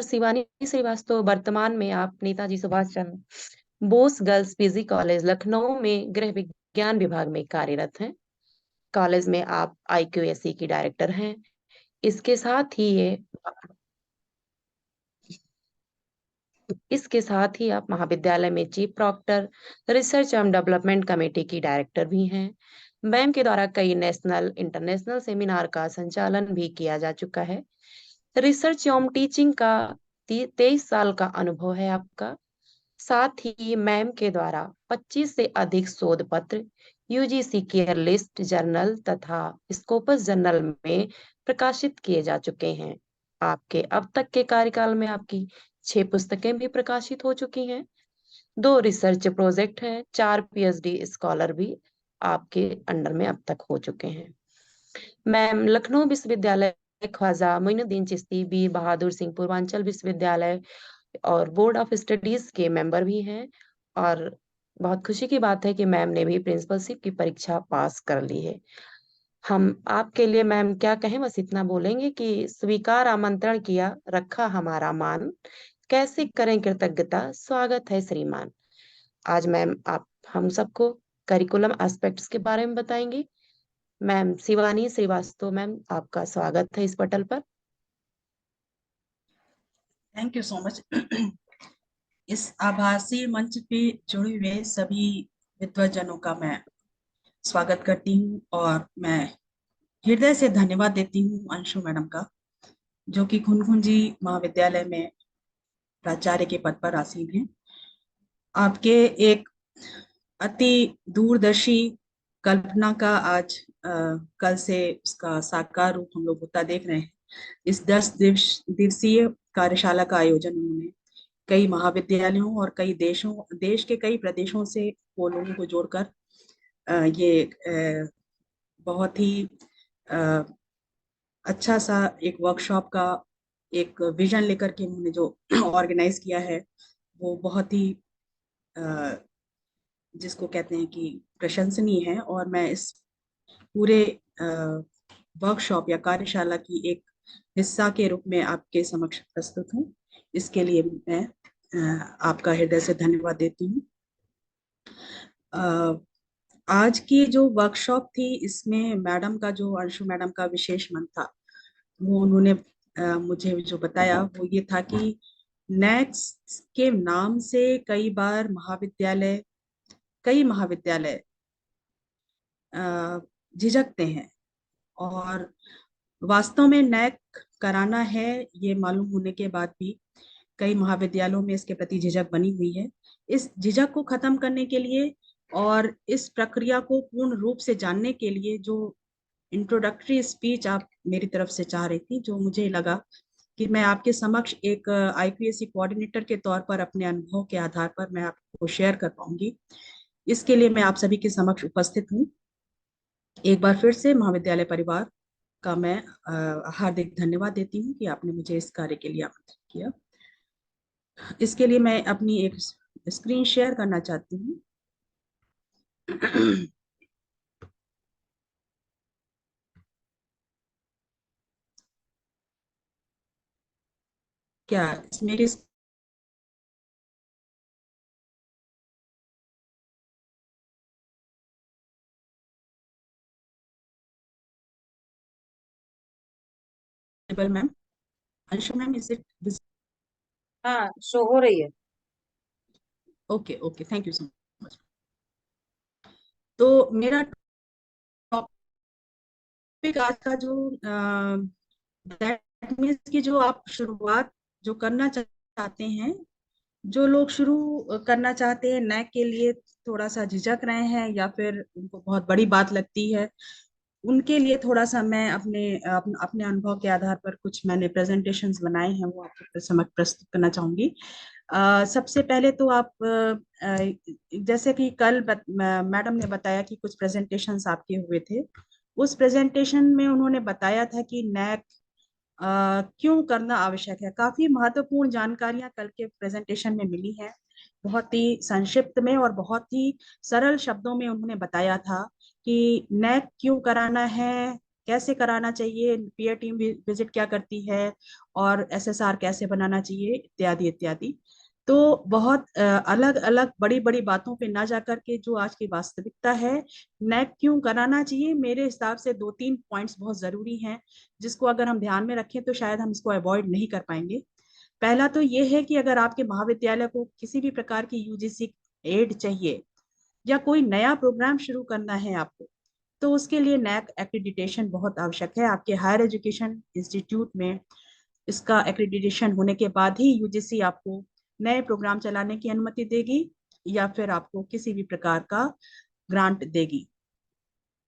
शिवानी श्रीवास्तव, वर्तमान में आप Netaji Subhash Chandra Bose girls PG college Lucknow में गृह विज्ञान विभाग में कार्यरत हैं। कॉलेज में आप IQAC की डायरेक्टर हैं। इसके साथ ही ये इसके साथ ही आप महाविद्यालय में चीफ प्रॉक्टर, रिसर्च एवं डेवलपमेंट कमेटी की डायरेक्टर भी हैं। मैम के द्वारा कई नेशनल इंटरनेशनल सेमिनार का संचालन भी किया जा चुका है। रिसर्च एवं टीचिंग का 23 साल का अनुभव है आपका। साथ ही मैम के द्वारा 25 से अधिक शोध पत्र UGC केयर लिस्ट जर्नल तथा स्कोपस जर्नल में प्रकाशित किए जा चुके हैं। आपके अब तक के कार्यकाल में आपकी 6 पुस्तकें भी प्रकाशित हो चुकी हैं। 2 रिसर्च प्रोजेक्ट हैं, 4 PhD स्कॉलर भी आपके अंडर में अब तक हो चुके हैं। मैम लखनऊ विश्वविद्यालय, ख्वाजा मोइनुद्दीन चिश्ती, बीर बहादुर सिंह पूर्वांचल विश्वविद्यालय और बोर्ड ऑफ स्टडीज के मेंबर भी हैं। और बहुत खुशी की बात है कि मैम ने भी प्रिंसिपलशिप की परीक्षा पास कर ली है। हम आपके लिए मैम क्या कहें, बस इतना बोलेंगे कि स्वीकार आमंत्रण किया, रखा हमारा मान, कैसे करें कृतज्ञता, स्वागत है श्रीमान। आज मैम आप हम सबको करिकुलम एस्पेक्ट्स के बारे में बताएंगी। मैम शिवानी श्रीवास्तव, मैम आपका स्वागत है इस पटल पर। Thank you so much. इस आभासी मंच पे जुड़े हुए सभी विद्वजनों का मैं स्वागत करती हूँ और मैं हृदय से धन्यवाद देती हूँ अंशु मैडम का, जो कि खुनखुंजी महाविद्यालय में प्राचार्य के पद पर आसीन हैं। आपके एक अति दूरदर्शी कल्पना का आज कल से उसका साकार रूप हम लोग होता देख रहे हैं। इस 10 दिवसीय कार्यशाला का आयोजन उन्होंने कई महाविद्यालयों और कई देश के कई प्रदेशों से वो लोगों को जोड़कर ये बहुत ही अ, अच्छा सा एक वर्कशॉप का एक विजन लेकर के उन्होंने जो ऑर्गेनाइज किया है, वो बहुत ही अ, जिसको कहते हैं कि प्रशंसनीय है। और मैं इस पूरे वर्कशॉप या कार्यशाला की एक हिस्सा के रूप में आपके समक्ष प्रस्तुत हूँ। इसके लिए मैं आपका हृदय से धन्यवाद देती हूँ। आज की जो वर्कशॉप थी, इसमें मैडम का जो अंशु मैडम का विशेष मन था, वो उन्होंने मुझे जो बताया वो ये था कि नेक्स्ट के नाम से कई महाविद्यालय झिझकते हैं, और वास्तव में नैक कराना है ये मालूम होने के बाद भी कई महाविद्यालयों में इसके प्रति झिझक बनी हुई है। इस झिझक को खत्म करने के लिए और इस प्रक्रिया को पूर्ण रूप से जानने के लिए जो इंट्रोडक्टरी स्पीच आप मेरी तरफ से चाह रही थी, जो मुझे लगा कि मैं आपके समक्ष एक IQAC कोऑर्डिनेटर के तौर पर अपने अनुभव के आधार पर मैं आपको शेयर कर पाऊंगी, इसके लिए मैं आप सभी के समक्ष उपस्थित हूँ। एक बार फिर से महाविद्यालय परिवार का मैं हार्दिक धन्यवाद देती हूँ कि आपने मुझे इस कार्य के लिए आमंत्रित किया। इसके लिए मैं अपनी एक स्क्रीन शेयर करना चाहती हूँ। क्या मेरी ma'am, Anshu ma'am, is it? हाँ, शो हो रही है। Okay okay, thank you so much. तो मेरा टॉपिक आज का जो दैट मीन्स की जो आप शुरुआत जो करना चाहते हैं, जो लोग शुरू करना चाहते हैं नए के लिए, थोड़ा सा झिझक रहे हैं या फिर उनको बहुत बड़ी बात लगती है, उनके लिए थोड़ा सा मैं अपने अनुभव के आधार पर कुछ मैंने प्रेजेंटेशंस बनाए हैं, वो आपके समक्ष प्रस्तुत करना चाहूंगी। सबसे पहले तो आप जैसे कि कल मैडम ने बताया कि कुछ प्रेजेंटेशंस आपके हुए थे। उस प्रेजेंटेशन में उन्होंने बताया था कि नैक क्यों करना आवश्यक है। काफी महत्वपूर्ण जानकारियां कल के प्रेजेंटेशन में मिली हैं। बहुत ही संक्षिप्त में और बहुत ही सरल शब्दों में उन्होंने बताया था कि नैक क्यों कराना है, कैसे कराना चाहिए, पीयर टीम विजिट क्या करती है, और एसएसआर कैसे बनाना चाहिए, इत्यादि इत्यादि। तो बहुत अलग अलग बड़ी बड़ी बातों पे ना जाकर के जो आज की वास्तविकता है, नेक क्यों कराना चाहिए, मेरे हिसाब से दो तीन पॉइंट्स बहुत जरूरी हैं, जिसको अगर हम ध्यान में रखें तो शायद हम इसको अवॉइड नहीं कर पाएंगे। पहला तो ये है कि अगर आपके महाविद्यालय को किसी भी प्रकार की यूजीसी एड चाहिए या कोई नया प्रोग्राम शुरू करना है आपको, तो उसके लिए नैक एक्रीडिटेशन बहुत आवश्यक है। आपके हायर एजुकेशन इंस्टीट्यूट में इसका एक्रीडिटेशन होने के बाद ही यूजीसी आपको नए प्रोग्राम चलाने की अनुमति देगी या फिर आपको किसी भी प्रकार का ग्रांट देगी।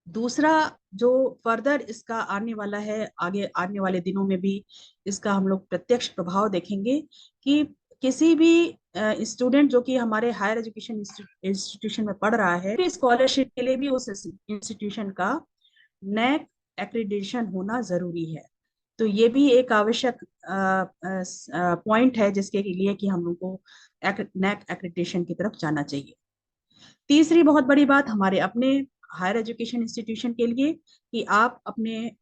दूसरा, जो फर्दर इसका आने वाला है, आगे आने वाले दिनों में भी इसका हम लोग प्रत्यक्ष प्रभाव देखेंगे कि किसी भी स्टूडेंट जो कि हमारे हायर एजुकेशन इंस्टीट्यूशन में पढ़ रहा है, स्कॉलरशिप के लिए भी उस इंस्टीट्यूशन का नैक एक्रीडिटेशन होना जरूरी है। तो ये भी एक आवश्यक पॉइंट है जिसके लिए कि हम लोग को नैक एक्रीडिटेशन की तरफ जाना चाहिए। तीसरी बहुत बड़ी बात हमारे अपने हायर एजुकेशन इंस्टीट्यूशन के लिए कि आप अपने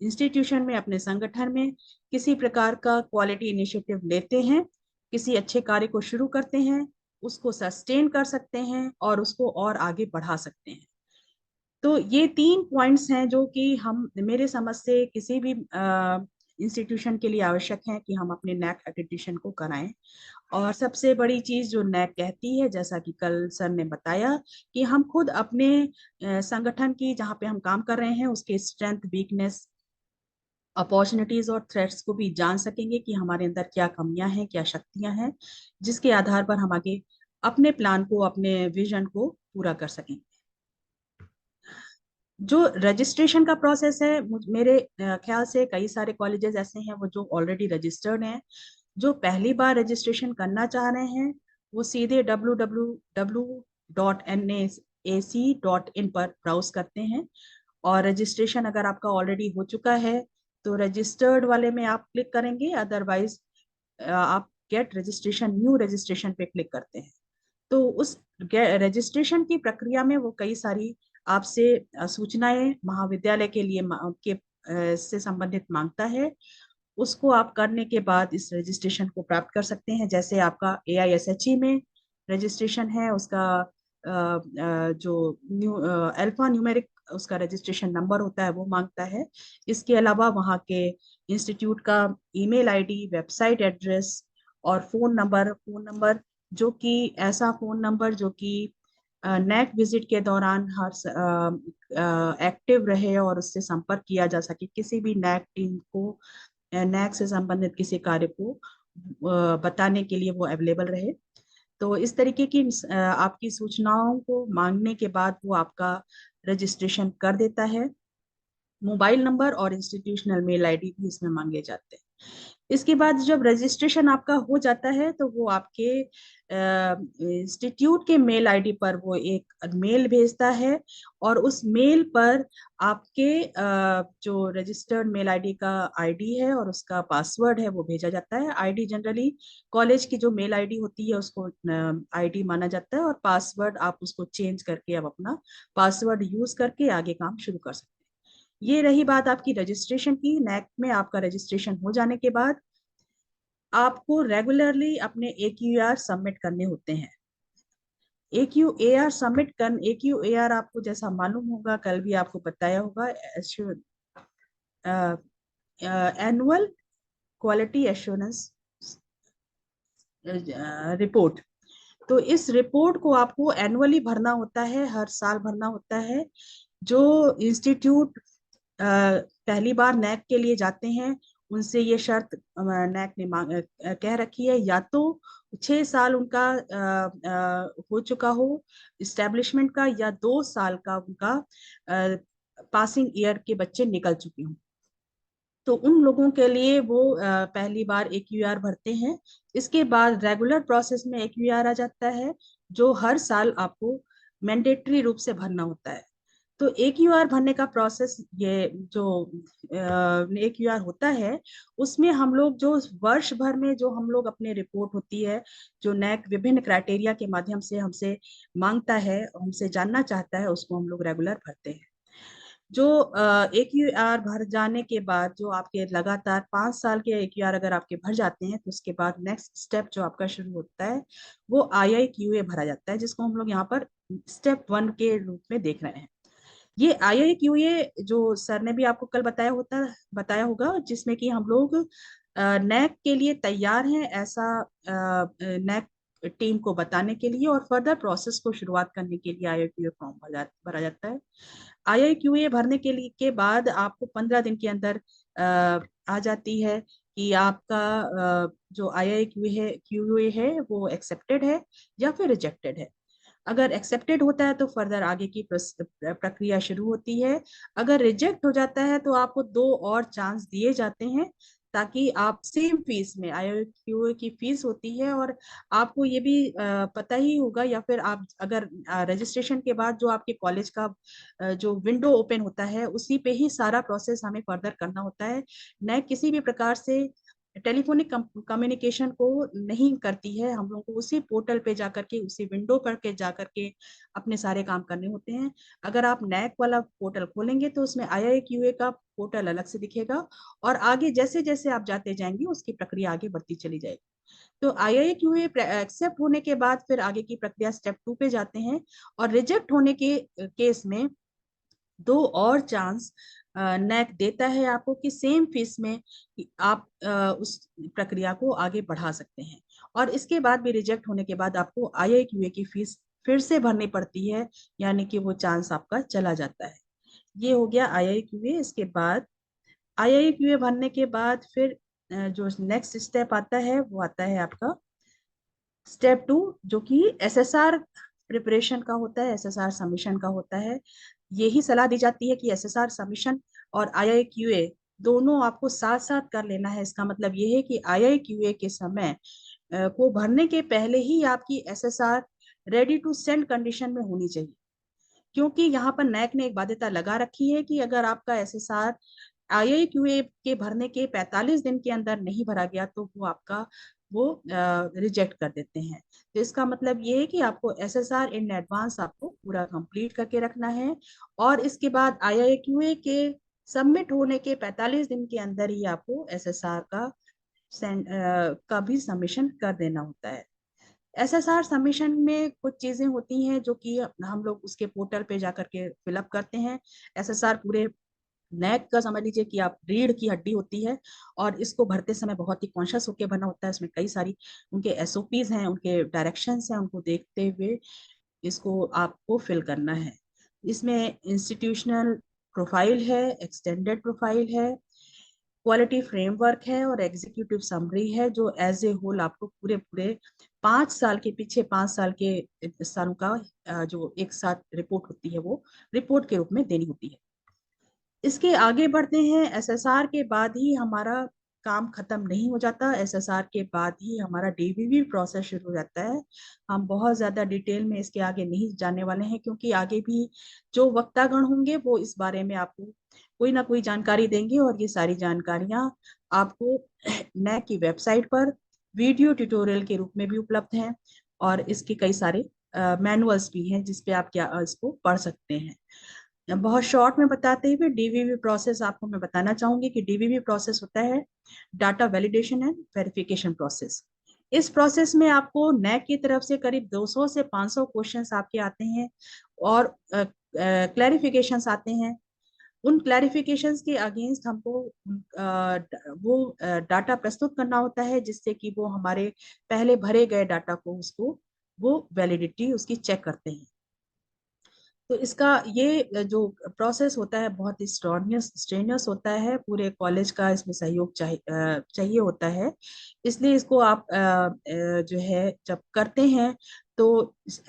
इंस्टीट्यूशन में, अपने संगठन में किसी प्रकार का क्वालिटी इनिशिएटिव लेते हैं, किसी अच्छे कार्य को शुरू करते हैं, उसको सस्टेन कर सकते हैं और उसको और आगे बढ़ा सकते हैं। तो ये तीन पॉइंट्स हैं जो कि हम, मेरे समझ से किसी भी इंस्टीट्यूशन के लिए आवश्यक है कि हम अपने नैक एक्रेडिटेशन को कराएं। और सबसे बड़ी चीज जो नैक कहती है, जैसा कि कल सर ने बताया, कि हम खुद अपने संगठन की, जहाँ पे हम काम कर रहे हैं, उसके स्ट्रेंथ, वीकनेस, अपॉर्चुनिटीज और थ्रेट्स को भी जान सकेंगे कि हमारे अंदर क्या कमियां हैं, क्या शक्तियां हैं, जिसके आधार पर हम आगे अपने प्लान को, अपने विजन को पूरा कर सकेंगे। जो रजिस्ट्रेशन का प्रोसेस है, मेरे ख्याल से कई सारे कॉलेजेस ऐसे हैं वो जो ऑलरेडी रजिस्टर्ड हैं। जो पहली बार रजिस्ट्रेशन करना चाह रहे हैं वो सीधे www.nac.in पर ब्राउज करते हैं, और रजिस्ट्रेशन अगर आपका ऑलरेडी हो चुका है तो रजिस्टर्ड वाले में आप क्लिक करेंगे, अदरवाइज आप गेट रजिस्ट्रेशन, न्यू रजिस्ट्रेशन पे क्लिक करते हैं। तो उस रजिस्ट्रेशन की प्रक्रिया में वो कई सारी आपसे सूचनाएं महाविद्यालय के लिए के से संबंधित मांगता है। उसको आप करने के बाद इस रजिस्ट्रेशन को प्राप्त कर सकते हैं। जैसे आपका AISHE में रजिस्ट्रेशन है, उसका जो अल्फा न्यूमेरिक उसका रजिस्ट्रेशन नंबर होता है वो मांगता है। इसके अलावा वहाँ के इंस्टीट्यूट का ईमेल आईडी, वेबसाइट एड्रेस और फोन नंबर, जो कि ऐसा फोन नंबर जो कि नैक विजिट के दौरान हर एक्टिव रहे और उससे संपर्क किया जा सके, किसी भी नैक टीम को नैक से संबंधित किसी कार्य को बताने के लिए वो अवेलेबल रहे। तो इस तरीके की आपकी सूचनाओं को मांगने के बाद वो आपका रजिस्ट्रेशन कर देता है। मोबाइल नंबर और इंस्टीट्यूशनल मेल आईडी भी इसमें मांगे जाते हैं। इसके बाद जब रजिस्ट्रेशन आपका हो जाता है तो वो आपके इंस्टीट्यूट के मेल आईडी पर वो एक मेल भेजता है, और उस मेल पर आपके जो रजिस्टर्ड मेल आईडी का आईडी है और उसका पासवर्ड है वो भेजा जाता है। आईडी जनरली कॉलेज की जो मेल आईडी होती है उसको आईडी माना जाता है, और पासवर्ड आप उसको चेंज करके अब अपना पासवर्ड यूज करके आगे काम शुरू कर सकते हैं। ये रही बात आपकी रजिस्ट्रेशन की। नैक में आपका रजिस्ट्रेशन हो जाने के बाद आपको रेगुलरली अपने AQAR सबमिट करने होते हैं। AQAR सबमिट कर, AQAR आपको जैसा मालूम होगा, कल भी आपको बताया होगा, एनुअल क्वालिटी एश्योरेंस रिपोर्ट। तो इस रिपोर्ट को आपको एनुअली भरना होता है, हर साल भरना होता है। जो इंस्टीट्यूट पहली बार नैक के लिए जाते हैं उनसे ये शर्त नैक ने कह रखी है, या तो 6 साल उनका हो चुका हो इस्टेब्लिशमेंट का, या 2 साल का उनका पासिंग ईयर के बच्चे निकल चुके हों। तो उन लोगों के लिए वो पहली बार AQAR भरते हैं। इसके बाद रेगुलर प्रोसेस में AQAR आ जाता है, जो हर साल आपको मैंडेटरी रूप से भरना होता है। तो AQAR भरने का प्रोसेस, ये जो AQAR होता है, उसमें हम लोग जो वर्ष भर में जो हम लोग अपने रिपोर्ट होती है, जो नैक विभिन्न क्राइटेरिया के माध्यम से हमसे मांगता है, हमसे जानना चाहता है, उसको हम लोग रेगुलर भरते हैं। जो AQR भर जाने के बाद जो आपके लगातार 5 साल के AQR अगर आपके भर जाते हैं, तो उसके बाद नेक्स्ट स्टेप जो आपका शुरू होता है वो IIQA भरा जाता है, जिसको हम लोग यहाँ पर स्टेप 1 के रूप में देख रहे हैं। ये IIQA जो सर ने भी आपको कल बताया होगा, जिसमें कि हम लोग नैक के लिए तैयार हैं, ऐसा नैक टीम को बताने के लिए और फर्दर प्रोसेस को शुरुआत करने के लिए IIQA फॉर्म भरा जाता है। IIQA भरने के बाद आपको 15 दिन के अंदर आ जाती है कि आपका जो IIQA है वो एक्सेप्टेड है या फिर रिजेक्टेड है। अगर एक्सेप्टेड होता है तो फर्दर आगे की प्रक्रिया शुरू होती है। अगर रिजेक्ट हो जाता है तो आपको 2 और चांस दिए जाते हैं, ताकि आप सेम फीस में, IIQA की फीस होती है, और आपको ये भी पता ही होगा, या फिर आप अगर रजिस्ट्रेशन के बाद जो आपके कॉलेज का जो विंडो ओपन होता है उसी पे ही सारा प्रोसेस हमें फर्दर करना होता है। न किसी भी प्रकार से टेलीफोनिक कम्युनिकेशन को नहीं करती है। हम लोग को उसी पोर्टल पे जाकर के, उसी विंडो पर के जाकर के अपने सारे काम करने होते हैं। अगर आप नैक वाला पोर्टल खोलेंगे तो उसमें IIQA का पोर्टल अलग से दिखेगा, और आगे जैसे जैसे आप जाते जाएंगे उसकी प्रक्रिया आगे बढ़ती चली जाएगी। तो IIQA एक्सेप्ट होने के बाद फिर आगे की प्रक्रिया स्टेप 2 पे जाते हैं, और रिजेक्ट होने के केस में 2 और चांस नैक देता है आपको कि सेम फीस में आप उस प्रक्रिया को आगे बढ़ा सकते हैं। और इसके बाद भी रिजेक्ट होने के बाद आपको IIQA की फीस फिर से भरनी पड़ती है, यानी कि वो चांस आपका चला जाता है। ये हो गया IIQA। इसके बाद IIQA भरने के बाद फिर जो नेक्स्ट स्टेप आता है वो आता है आपका स्टेप 2, जो कि SSR प्रिपरेशन का होता है, SSR सबमिशन का होता है। यही सलाह दी जाती है कि SSR सबमिशन और IIQA दोनों आपको साथ साथ कर लेना है। इसका मतलब ये है कि IIQA के समय को भरने के पहले ही आपकी SSR ready to send condition में होनी चाहिए, क्योंकि यहाँ पर नैक ने एक बाध्यता लगा रखी है कि अगर आपका SSR IIQA के भरने के 45 दिन के अंदर नहीं भरा गया तो वो आपका वो रिजेक्ट कर देते हैं। तो इसका मतलब ये है कि आपको SSR इन एडवांस आपको पूरा कंप्लीट करके रखना है, और इसके बाद IIQA के सबमिट होने के 45 दिन के अंदर ही आपको SSR का भी सबमिशन कर देना होता है। SSR सबमिशन में कुछ चीजें होती हैं जो कि हम लोग उसके पोर्टल पे जाकर के फिलअप करते हैं। SSR पूरे नेक का समझ लीजिए कि आप रीढ़ की हड्डी होती है, और इसको भरते समय बहुत ही कॉन्शियस होकर भरना होता है। इसमें कई सारी उनके SOPs हैं, उनके डायरेक्शंस हैं, उनको देखते हुए इसको आपको फिल करना है। इसमें इंस्टीट्यूशनल प्रोफाइल है, एक्सटेंडेड प्रोफाइल है, क्वालिटी फ्रेमवर्क है, और एग्जीक्यूटिव समरी है, जो एज ए होल आपको पूरे पूरे 5 साल के, पीछे 5 साल के सालों का जो एक साथ रिपोर्ट होती है वो रिपोर्ट के रूप में देनी होती है। इसके आगे बढ़ते हैं। SSR के बाद ही हमारा काम खत्म नहीं हो जाता, SSR के बाद ही हमारा DVV प्रोसेस शुरू हो जाता है। हम बहुत ज्यादा डिटेल में इसके आगे नहीं जाने वाले हैं, क्योंकि आगे भी जो वक्तागण होंगे वो इस बारे में आपको कोई ना कोई जानकारी देंगे, और ये सारी जानकारियां आपको नैक की वेबसाइट पर वीडियो ट्यूटोरियल के रूप में भी उपलब्ध हैं, और इसके कई सारे मैनुअल्स भी हैं जिसपे आप क्या इसको पढ़ सकते हैं। बहुत शॉर्ट में बताते हुए DVV प्रोसेस आपको मैं बताना चाहूंगी कि DVV प्रोसेस होता है data validation and verification process. इस प्रोसेस में आपको नैक की तरफ से करीब 200 से 500 क्वेश्चंस आपके आते हैं, और क्लैरिफिकेशंस आते हैं। उन क्लैरिफिकेशंस के अगेंस्ट हमको वो डाटा प्रस्तुत करना होता है, जिससे कि वो हमारे पहले भरे गए डाटा को, उसको वो वैलिडिटी उसकी चेक करते हैं। तो इसका ये जो प्रोसेस होता है बहुत ही स्ट्रेनियस होता है। पूरे कॉलेज का इसमें सहयोग चाहिए होता है। इसलिए इसको आप जो है जब करते हैं तो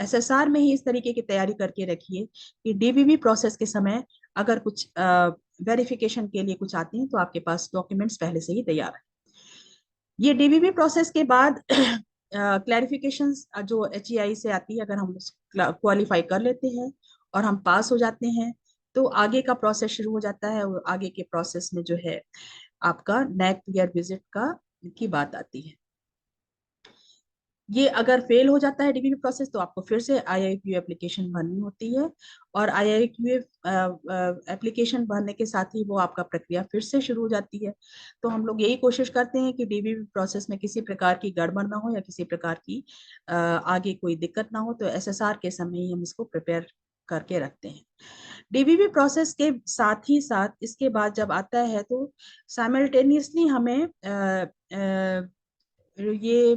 SSR में ही इस तरीके की तैयारी करके रखिए कि DVV प्रोसेस के समय अगर कुछ वेरिफिकेशन के लिए कुछ आते हैं तो आपके पास डॉक्यूमेंट्स पहले से ही तैयार है। ये DVV प्रोसेस के बाद क्लैरिफिकेशंस जो HEI से आती है, अगर हम क्वालिफाई कर लेते हैं और हम पास हो जाते हैं तो आगे का प्रोसेस शुरू हो जाता है। और आगे के प्रोसेस में जो है आपका नैक क्लियर विजिट का की बात आती है। ये अगर फेल हो जाता है डीबीबी प्रोसेस तो आपको फिर से आईआईक्यू एप्लीकेशन भरनी होती है, और आईआईक्यू एप्लीकेशन भरने के साथ ही वो आपका प्रक्रिया फिर से शुरू हो जाती है। तो हम लोग यही कोशिश करते हैं कि डीबीबी प्रोसेस में किसी प्रकार की गड़बड़ ना हो या किसी प्रकार की आगे कोई दिक्कत ना हो, तो एसएसआर के समय ही हम इसको प्रिपेयर करके रखते हैं। डीबीबी प्रोसेस के साथ ही साथ इसके बाद जब आता है तो साइमल्टेनियसली हमें ये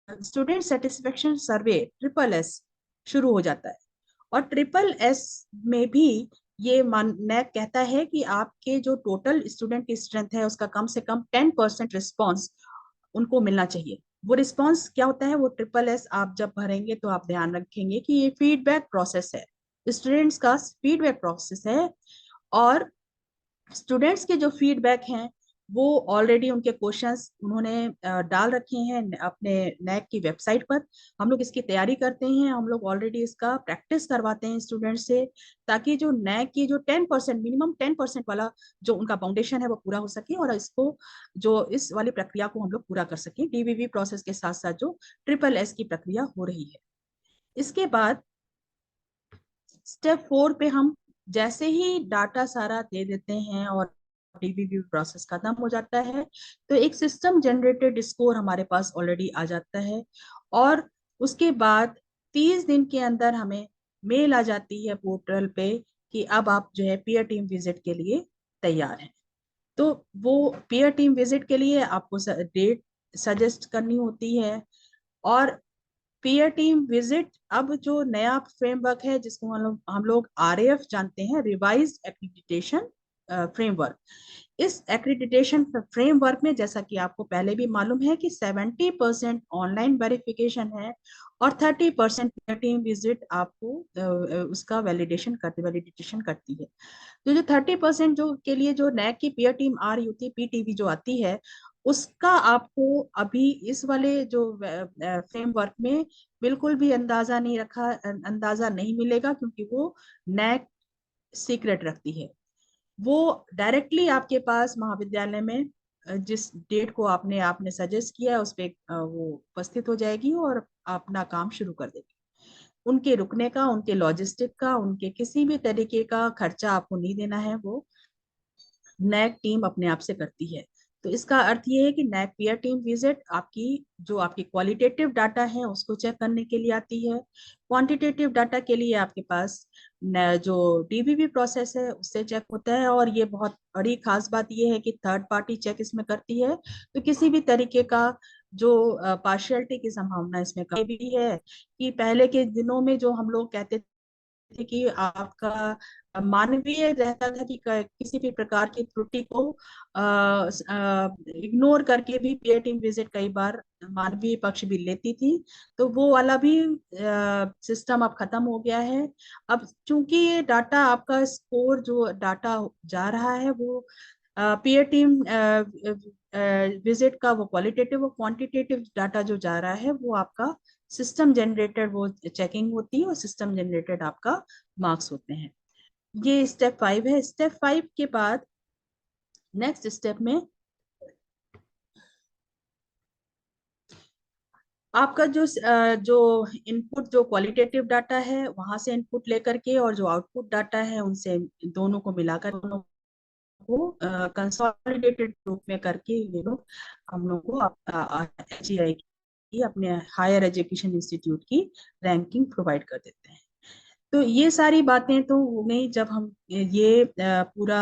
student satisfaction survey triple S शुरू हो जाता है। और ट्रिपल एस में भी ये नैक कहता है कि आपके जो टोटल स्टूडेंट की स्ट्रेंथ है उसका कम से कम 10% रिस्पॉन्स उनको मिलना चाहिए। वो रिस्पॉन्स क्या होता है, वो ट्रिपल एस आप जब भरेंगे तो आप ध्यान रखेंगे कि ये फीडबैक प्रोसेस है, स्टूडेंट्स का फीडबैक प्रोसेस है। और स्टूडेंट्स के जो फीडबैक हैं वो ऑलरेडी उनके क्वेश्चंस उन्होंने डाल रखे हैं अपने नैक की वेबसाइट पर। हम लोग इसकी तैयारी करते हैं, हम लोग ऑलरेडी इसका प्रैक्टिस करवाते हैं स्टूडेंट से, ताकि जो नैक की जो 10% मिनिमम 10% वाला जो उनका फाउंडेशन है वो पूरा हो सके, और इसको जो इस वाली प्रक्रिया को हम लोग पूरा कर सकें डीबीबी प्रोसेस के साथ साथ जो ट्रिपल एस की प्रक्रिया हो रही है। इसके बाद स्टेप 4 पे हम जैसे ही डाटा सारा दे देते हैं और डीबीबी प्रोसेस खत्म हो जाता है, तो एक सिस्टम जनरेटेड स्कोर हमारे पास ऑलरेडी आ जाता है। और उसके बाद 30 दिन के अंदर हमें मेल आ जाती है पोर्टल पे कि अब आप जो है पीयर टीम विजिट के लिए तैयार हैं। तो वो पीयर टीम विजिट के लिए आपको डेट सजेस्ट करनी होती है। और पीयर टीम विजिट अब जो नया फ्रेमवर्क है जिसको हम लोग आरएएफ जानते हैं, रिवाइज्ड एक्रीडिटेशन फ्रेमवर्क। इस एक्रीडिटेशन फ्रेमवर्क में जैसा कि आपको पहले भी मालूम है कि 70% ऑनलाइन वेरिफिकेशन है और 30% पीयर टीम विजिट आपको उसका वैलिडेशन करती है। तो जो 30% जो के लिए जो नैक की पीयर टीम आ रही होती है, पीटीवी जो आती है, उसका आपको अभी इस वाले जो फ्रेमवर्क में बिल्कुल भी अंदाजा नहीं मिलेगा, क्योंकि वो नैक सीक्रेट रखती है। वो डायरेक्टली आपके पास महाविद्यालय में जिस डेट को आपने आपने सजेस्ट किया है उस पे वो उपस्थित हो जाएगी और अपना काम शुरू कर देगी। उनके रुकने का, उनके लॉजिस्टिक का, उनके किसी भी तरीके का खर्चा आपको नहीं देना है, वो नैक टीम अपने आप से करती है। तो इसका अर्थ ये है कि नैक पीयर टीम विजिट आपकी जो आपकी क्वालिटेटिव डाटा है उसको चेक करने के लिए आती है। क्वांटिटेटिव डाटा के लिए आपके पास जो डीबीबी प्रोसेस है उससे चेक होता है। और ये बहुत बड़ी खास बात ये है कि थर्ड पार्टी चेक इसमें करती है, तो किसी भी तरीके का जो पार्शियलिटी की संभावना इसमें कम भी है। कि पहले के दिनों में जो हम लोग कहते थे कि आपका मानवीय रहता था कि किसी भी प्रकार की त्रुटि को इग्नोर करके भी पीयर टीम विजिट कई बार मानवीय पक्ष भी लेती थी। तो वो वाला भी सिस्टम अब खत्म हो गया है। अब चूंकि ये डाटा आपका स्कोर जो डाटा जा रहा है वो पीयर टीम विजिट का वो क्वालिटेटिव और क्वांटिटेटिव डाटा जो जा रहा है वो आपका सिस्टम जनरेटेड वो चेकिंग होती है और सिस्टम जनरेटेड आपका मार्क्स होते हैं। ये स्टेप 5 है। स्टेप 5 के बाद नेक्स्ट स्टेप में आपका जो इनपुट जो क्वालिटेटिव डाटा है वहां से इनपुट लेकर के और जो आउटपुट डाटा है उनसे दोनों को मिलाकर दोनों को कंसोलिडेटेड रूप में करके ये लोग हम लोग को एचईआई की अपने हायर एजुकेशन इंस्टीट्यूट की रैंकिंग प्रोवाइड कर देते हैं। तो ये सारी बातें तो हो गई जब हम ये पूरा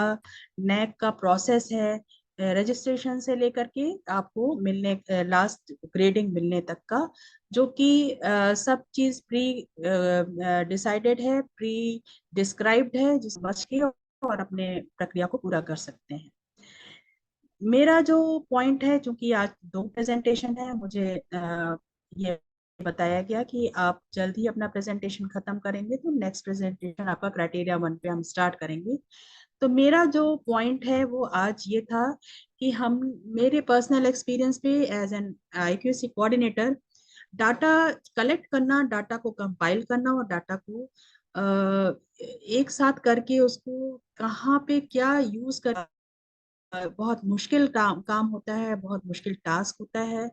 नैक का प्रोसेस है रजिस्ट्रेशन से लेकर के आपको मिलने लास्ट ग्रेडिंग मिलने तक का, जो कि सब चीज प्री डिसाइडेड है, प्री डिस्क्राइब्ड है, जिस समझ के और अपने प्रक्रिया को पूरा कर सकते हैं। मेरा जो पॉइंट है, चूंकि आज 2 प्रेजेंटेशन है, मुझे ये बताया गया कि आप जल्द ही अपना प्रेजेंटेशन खत्म करेंगे, तो नेक्स्ट प्रेजेंटेशन आपका क्राइटेरिया 1 पे हम स्टार्ट करेंगे। तो मेरा जो पॉइंट है वो आज ये था कि हम मेरे पर्सनल एक्सपीरियंस पे as an IQAC coordinator data collect करना, डाटा को कंपाइल करना और डाटा को एक साथ करके उसको कहाँ पे क्या यूज कर बहुत मुश्किल काम काम होता है, बहुत मुश्किल टास्क होता है।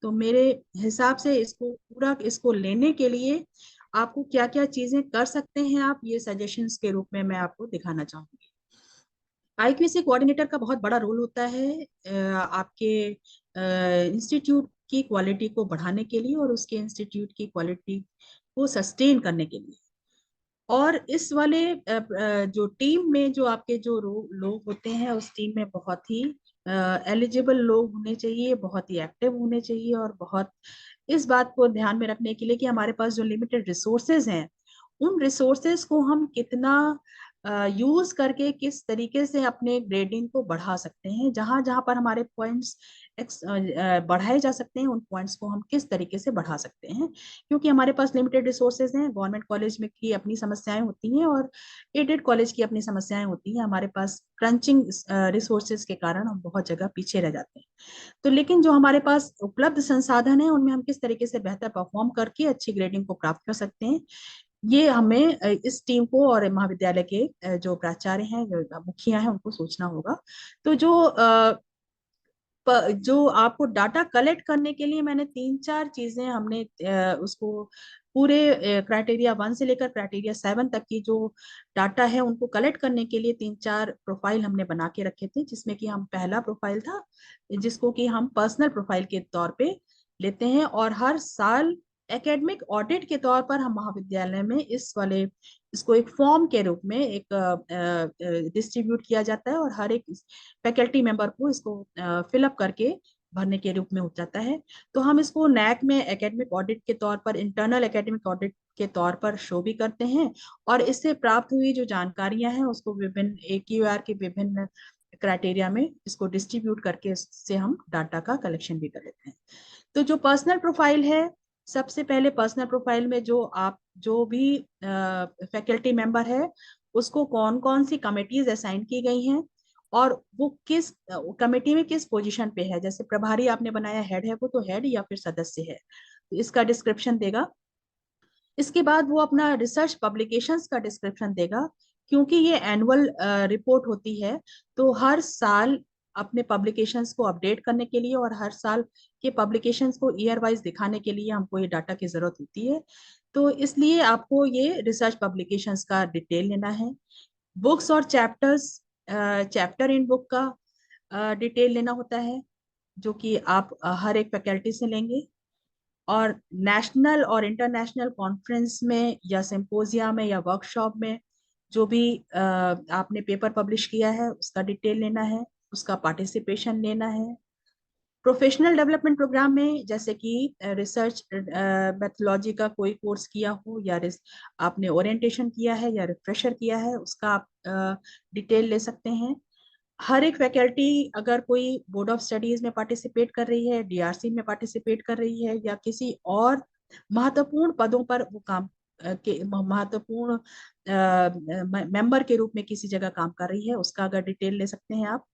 तो मेरे हिसाब से इसको पूरा इसको लेने के लिए आपको क्या क्या चीजें कर सकते हैं आप, ये सजेशंस के रूप में मैं आपको दिखाना चाहूंगी। आईक्यूसी कोऑर्डिनेटर का बहुत बड़ा रोल होता है आपके इंस्टीट्यूट की क्वालिटी को बढ़ाने के लिए और उसके इंस्टीट्यूट की क्वालिटी को सस्टेन करने के लिए। और इस वाले जो टीम में जो आपके जो लोग होते हैं, उस टीम में बहुत ही एलिजिबल लोग होने चाहिए, बहुत ही एक्टिव होने चाहिए, और बहुत इस बात को ध्यान में रखने के लिए कि हमारे पास जो लिमिटेड रिसोर्सेज हैं, उन रिसोर्सेज को हम कितना यूज करके किस तरीके से अपने ग्रेडिंग को बढ़ा सकते हैं, जहां जहां पर हमारे पॉइंट्स बढ़ाए जा सकते हैं, उन पॉइंट्स को हम किस तरीके से बढ़ा सकते हैं। क्योंकि हमारे पास लिमिटेड रिसोर्सेज हैं, गवर्नमेंट कॉलेज में की अपनी समस्याएं होती हैं और एडेड कॉलेज की अपनी समस्याएं होती हैं। हमारे पास क्रंचिंग रिसोर्सेज के कारण हम बहुत जगह पीछे रह जाते हैं। तो लेकिन जो हमारे पास उपलब्ध संसाधन है, उनमें हम किस तरीके से बेहतर परफॉर्म करके अच्छी ग्रेडिंग को प्राप्त कर सकते हैं, ये हमें इस टीम को और महाविद्यालय के जो प्राचार्य हैं, जो मुखिया हैं, उनको सोचना होगा। तो जो आपको डाटा कलेक्ट करने के लिए मैंने तीन चार चीजें हमने उसको पूरे क्राइटेरिया 1 से लेकर क्राइटेरिया 7 तक की जो डाटा है उनको कलेक्ट करने के लिए तीन चार प्रोफाइल हमने बना के रखे थे, जिसमें कि हम पहला प्रोफाइल था जिसको कि हम पर्सनल प्रोफाइल के तौर पे लेते हैं, और हर साल एकेडमिक ऑडिट के तौर पर हम महाविद्यालय में इसको एक फॉर्म के रूप में एक डिस्ट्रीब्यूट किया जाता है, और हर एक फैकल्टी मेंबर को इसको फिलअप करके भरने के रूप में हो जाता है। तो हम इसको नैक में एकेडमिक ऑडिट के तौर पर, इंटरनल एकेडमिक ऑडिट के तौर पर शो भी करते हैं, और इससे प्राप्त हुई जो जानकारियां हैं उसको विभिन्न AQAR के विभिन्न क्राइटेरिया में इसको डिस्ट्रीब्यूट करके इससे हम डाटा का कलेक्शन भी कर लेते हैं। तो जो पर्सनल प्रोफाइल है, सबसे पहले पर्सनल प्रोफाइल में जो भी फैकल्टी मेंबर है, उसको कौन कौन सी कमिटीज असाइन की गई हैं और वो किस कमेटी में किस पोजीशन पे है, जैसे प्रभारी आपने बनाया हेड है, वो तो हेड या फिर सदस्य है, तो इसका डिस्क्रिप्शन देगा। इसके बाद वो अपना रिसर्च पब्लिकेशंस का डिस्क्रिप्शन देगा, क्योंकि ये एनुअल रिपोर्ट होती है, तो हर साल अपने पब्लिकेशंस को अपडेट करने के लिए और हर साल के पब्लिकेशंस को ईयर वाइज दिखाने के लिए हमको ये डाटा की जरूरत होती है। तो इसलिए आपको ये रिसर्च पब्लिकेशंस का डिटेल लेना है। बुक्स और चैप्टर्स, चैप्टर इन बुक का डिटेल लेना होता है, जो कि आप हर एक फैकल्टी से लेंगे। और नेशनल और इंटरनेशनल कॉन्फ्रेंस में या सिंपोजिया में या वर्कशॉप में जो भी आपने पेपर पब्लिश किया है उसका डिटेल लेना है, उसका पार्टिसिपेशन लेना है। प्रोफेशनल डेवलपमेंट प्रोग्राम में जैसे कि रिसर्च मेथोलॉजी का कोई कोर्स किया हो, या आपने ओरिएंटेशन किया है या रिफ्रेशर किया है, उसका आप डिटेल ले सकते हैं। हर एक फैकल्टी अगर कोई बोर्ड ऑफ स्टडीज में पार्टिसिपेट कर रही है, DRC में पार्टिसिपेट कर रही है, या किसी और महत्वपूर्ण पदों पर वो काम के महत्वपूर्ण मेंबर के रूप में किसी जगह काम कर रही है, उसका अगर डिटेल ले सकते हैं आप।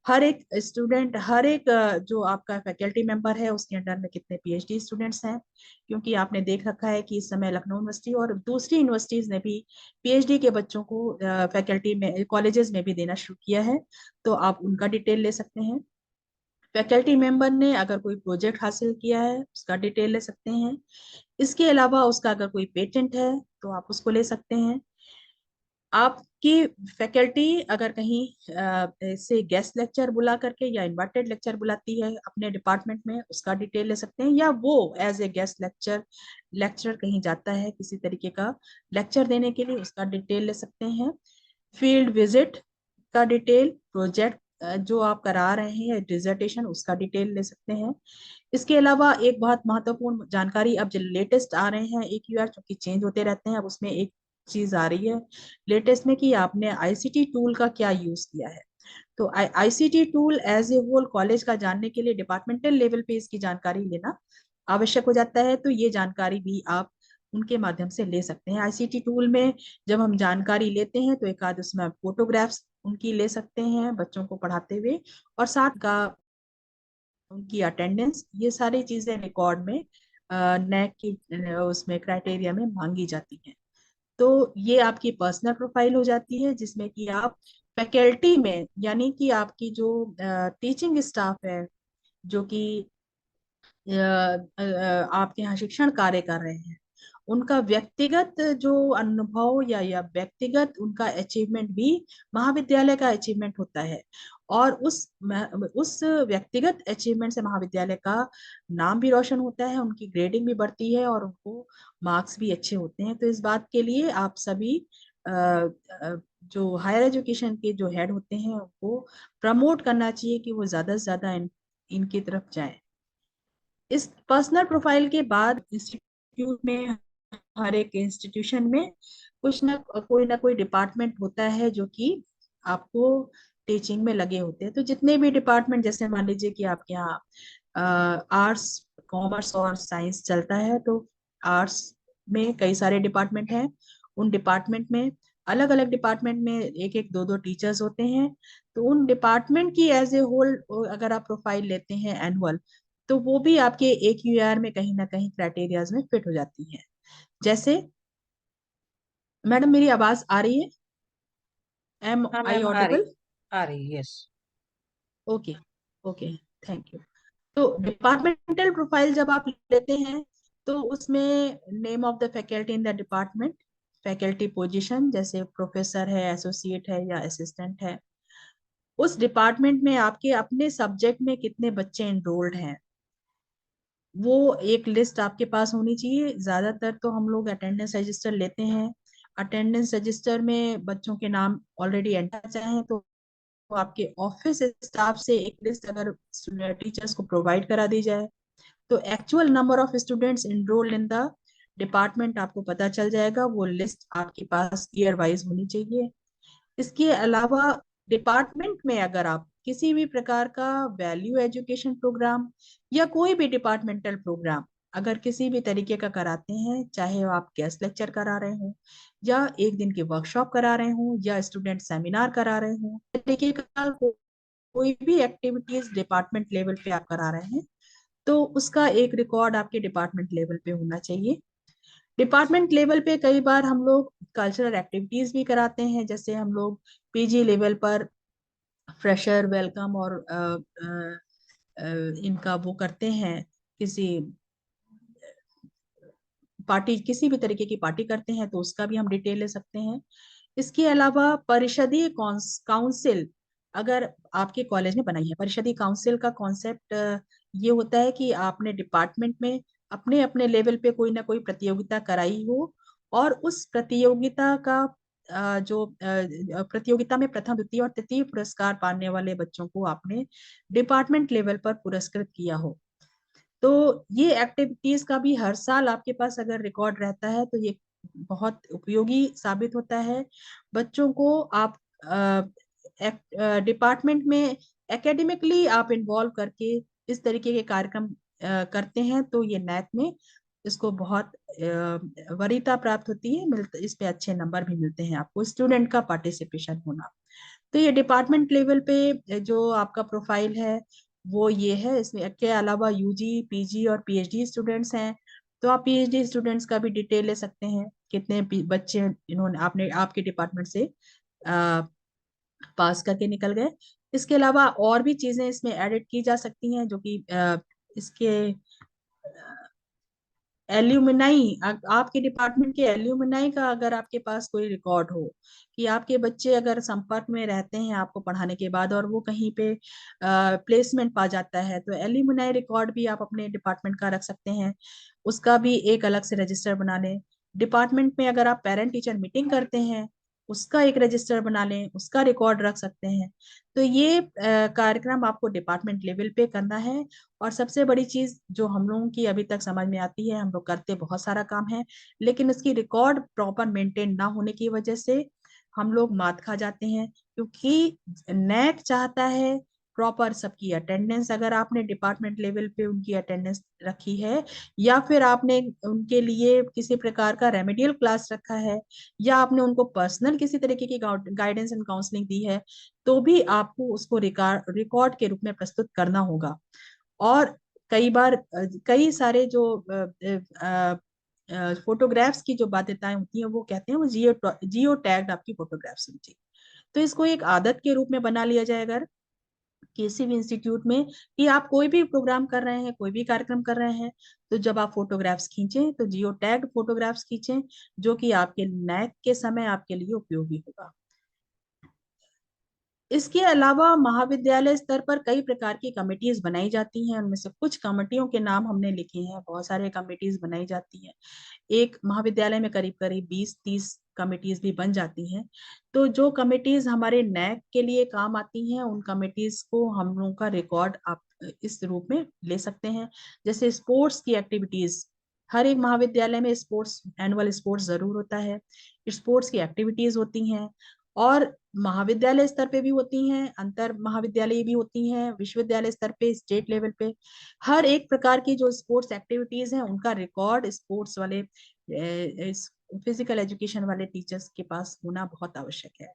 हर एक स्टूडेंट, हर एक जो आपका फैकल्टी मेंबर है उसके अंडर में कितने PhD स्टूडेंट्स हैं, क्योंकि आपने देख रखा है कि इस समय लखनऊ यूनिवर्सिटी और दूसरी यूनिवर्सिटीज ने भी PhD के बच्चों को फैकल्टी में, कॉलेजेस में भी देना शुरू किया है, तो आप उनका डिटेल ले सकते हैं। फैकल्टी मेंबर ने अगर कोई प्रोजेक्ट हासिल किया है उसका डिटेल ले सकते हैं। इसके अलावा उसका अगर कोई पेटेंट है तो आप उसको ले सकते हैं। आपकी फैकल्टी अगर कहीं से गेस्ट लेक्चर बुला करके या इनवाइटेड लेक्चर बुलाती है अपने डिपार्टमेंट में, उसका डिटेल ले सकते हैं, या वो एज ए गेस्ट लेक्चर कहीं जाता है किसी तरीके का लेक्चर देने के लिए, उसका डिटेल ले सकते हैं। फील्ड विजिट का डिटेल, प्रोजेक्ट जो आप करा रहे हैं, डिसर्टेशन, उसका डिटेल ले सकते हैं। इसके अलावा एक बहुत महत्वपूर्ण जानकारी, अब जो लेटेस्ट आ रहे हैं AQR, क्योंकि चेंज होते रहते हैं, अब उसमें एक चीज आ रही है लेटेस्ट में कि आपने ICT टूल का क्या यूज किया है। तो ICT tool as a whole college का जानने के लिए डिपार्टमेंटल लेवल पे इसकी जानकारी लेना आवश्यक हो जाता है, तो ये जानकारी भी आप उनके माध्यम से ले सकते हैं। ICT टूल में जब हम जानकारी लेते हैं तो एक आध उसमें फोटोग्राफ्स उनकी ले सकते हैं बच्चों को पढ़ाते हुए, और साथ का उनकी अटेंडेंस, ये सारी चीजें रिकॉर्ड में नैक की उसमें क्राइटेरिया में मांगी जाती हैं। तो ये आपकी पर्सनल प्रोफाइल हो जाती है, जिसमें कि आप फैकल्टी में, यानी कि आपकी जो टीचिंग स्टाफ है, जो कि आपके यहाँ शिक्षण कार्य कर रहे हैं, उनका व्यक्तिगत जो अनुभव या व्यक्तिगत उनका अचीवमेंट भी महाविद्यालय का अचीवमेंट होता है। और उस व्यक्तिगत अचीवमेंट से महाविद्यालय का नाम भी रोशन होता है, उनकी ग्रेडिंग भी बढ़ती है और उनको मार्क्स भी अच्छे होते हैं। तो इस बात के लिए आप सभी जो हायर एजुकेशन के जो हेड होते हैं उनको प्रमोट करना चाहिए कि वो ज्यादा से ज्यादा इनकी तरफ जाएं। इस पर्सनल प्रोफाइल के बाद इंस्टीट्यूट में, हर एक इंस्टीट्यूशन में कुछ ना कोई डिपार्टमेंट होता है जो कि आपको टीचिंग में लगे होते हैं। तो जितने भी डिपार्टमेंट, जैसे मान लीजिए कि आपके यहाँ आर्ट्स, कॉमर्स और साइंस चलता है, तो आर्ट्स में कई सारे डिपार्टमेंट हैं। उन डिपार्टमेंट में, अलग अलग डिपार्टमेंट में एक एक दो दो टीचर्स होते हैं। तो उन डिपार्टमेंट की एज ए होल अगर आप प्रोफाइल लेते हैं एनुअल, तो वो भी आपके एक यूआर में कहीं ना कहीं क्राइटेरियाज में फिट हो जाती है। जैसे, मैडम मेरी आवाज आ रही है? एम हाँ आई मैम, ऑडिबल? आ रही, yes. Okay, okay, thank you. तो डिपार्टमेंटल प्रोफाइल जब आप लेते हैं, तो उसमें name of the faculty in the department, faculty position जैसे प्रोफेसर है, एसोसिएट है या असिस्टेंट है, उस डिपार्टमेंट में आपके अपने सब्जेक्ट में कितने बच्चे एनरोल्ड हैं, वो एक लिस्ट आपके पास होनी चाहिए। ज्यादातर तो हम लोग अटेंडेंस रजिस्टर लेते हैं। अटेंडेंस रजिस्टर में बच्चों के नाम ऑलरेडी एंटर चाहे तो आपके ऑफिस स्टाफ से एक लिस्ट अगर टीचर्स को प्रोवाइड करा दी जाए, तो actual number of students enrolled in the department आपको पता चल जाएगा। वो लिस्ट आपके पास ईयर वाइज होनी चाहिए। इसके अलावा डिपार्टमेंट में अगर आप किसी भी प्रकार का वैल्यू एजुकेशन प्रोग्राम या कोई भी डिपार्टमेंटल प्रोग्राम अगर किसी भी तरीके का कराते हैं, चाहे वो आप गेस्ट लेक्चर करा रहे हो या एक दिन के वर्कशॉप करा रहे हो या स्टूडेंट सेमिनार करा रहे हो, तरीके का कोई भी एक्टिविटीज डिपार्टमेंट लेवल पे आप करा रहे हैं, तो उसका एक रिकॉर्ड आपके डिपार्टमेंट लेवल पे होना चाहिए। डिपार्टमेंट लेवल पे कई बार हम लोग कल्चरल एक्टिविटीज भी कराते हैं। जैसे हम लोग पीजी लेवल पर फ्रेशर वेलकम और इनका वो करते हैं, किसी पार्टी, किसी भी तरीके की पार्टी करते हैं, तो उसका भी हम डिटेल ले सकते हैं। इसके अलावा परिषदीय काउंसिल अगर आपके कॉलेज ने बनाई है, परिषदीय काउंसिल का कॉन्सेप्ट ये होता है कि आपने डिपार्टमेंट में अपने अपने लेवल पे कोई ना कोई प्रतियोगिता कराई हो, और उस प्रतियोगिता का प्रतियोगिता में प्रथम, द्वितीय और तृतीय पुरस्कार पाने वाले बच्चों को आपने डिपार्टमेंट लेवल पर पुरस्कृत किया हो। तो ये एक्टिविटीज का भी हर साल आपके पास अगर रिकॉर्ड रहता है, तो ये बहुत उपयोगी साबित होता है। बच्चों को आप डिपार्टमेंट में एकेडमिकली आप इन्वॉल्व करके इस तरीके के कार्यक्रम करते हैं, तो ये नैक में इसको बहुत वरीयता प्राप्त होती है, इस पे अच्छे नंबर भी मिलते हैं आपको, स्टूडेंट का पार्टिसिपेशन होना। तो ये डिपार्टमेंट लेवल पे जो आपका प्रोफाइल है वो ये है। इसमें के अलावा यूजी, पीजी और पीएचडी स्टूडेंट्स हैं, तो आप पीएचडी स्टूडेंट्स का भी डिटेल ले सकते हैं, कितने बच्चे इन्होंने आपने आपके डिपार्टमेंट से आ, पास करके निकल गए। इसके अलावा और भी चीजें इसमें एडिट की जा सकती हैं, जो कि इसके एल्यूमिनाई, आपके डिपार्टमेंट के एल्यूमिनाई का अगर आपके पास कोई रिकॉर्ड हो कि आपके बच्चे अगर संपर्क में रहते हैं आपको पढ़ाने के बाद और वो कहीं पे प्लेसमेंट पा जाता है, तो एल्यूमिनाई रिकॉर्ड भी आप अपने डिपार्टमेंट का रख सकते हैं। उसका भी एक अलग से रजिस्टर बना लें। डिपार्टमेंट में अगर आप पेरेंट टीचर मीटिंग करते हैं, उसका एक रजिस्टर बना लें, उसका रिकॉर्ड रख सकते हैं। तो ये कार्यक्रम आपको डिपार्टमेंट लेवल पे करना है। और सबसे बड़ी चीज जो हम लोगों की अभी तक समझ में आती है, हम लोग करते बहुत सारा काम है, लेकिन इसकी रिकॉर्ड प्रॉपर मेंटेन ना होने की वजह से हम लोग मात खा जाते हैं। क्योंकि नैक चाहता है प्रॉपर सबकी अटेंडेंस, अगर आपने डिपार्टमेंट लेवल पे उनकी अटेंडेंस रखी है या फिर आपने उनके लिए किसी प्रकार का रेमेडियल क्लास रखा है या आपने उनको पर्सनल किसी तरीके की गाइडेंस एंड काउंसलिंग दी है, तो भी आपको उसको रिकॉर्ड के रूप में प्रस्तुत करना होगा। और कई बार कई सारे जो फोटोग्राफ्स की जो बाध्यताएं होती हैं, वो कहते हैं वो जियो टैग्ड आपकी फोटोग्राफ्स होनी चाहिए। तो इसको एक आदत के रूप में बना लिया जाए अगर, किसी भी इंस्टीट्यूट में कि आप कोई भी प्रोग्राम कर रहे हैं, कोई भी कार्यक्रम कर रहे हैं, तो जब आप फोटोग्राफ्स खींचें तो जियो टैग्ड फोटोग्राफ्स खींचें, जो कि आपके नैक के समय आपके लिए उपयोगी होगा। इसके अलावा महाविद्यालय स्तर पर कई प्रकार की कमिटीज बनाई जाती हैं। उनमें से कुछ कमिटियों के नाम हमने लिखे हैं। बहुत सारे कमिटीज बनाई जाती हैं। एक महाविद्यालय में करीब करीब 20-30 कमिटीज भी बन जाती हैं। तो जो कमिटीज हमारे नैक के लिए काम आती हैं, उन कमिटीज को हम लोगों का रिकॉर्ड आप इस रूप में ले सकते हैं। जैसे स्पोर्ट्स की एक्टिविटीज, हर एक महाविद्यालय में स्पोर्ट्स, एनुअल स्पोर्ट्स जरूर होता है। स्पोर्ट्स की एक्टिविटीज होती हैं, और महाविद्यालय स्तर पे भी होती हैं, अंतर महाविद्यालय भी होती हैं, विश्वविद्यालय स्तर पे, स्टेट लेवल पे। हर एक प्रकार की जो स्पोर्ट्स एक्टिविटीज हैं उनका रिकॉर्ड स्पोर्ट्स वाले, फिजिकल एजुकेशन वाले टीचर्स के पास होना बहुत आवश्यक है।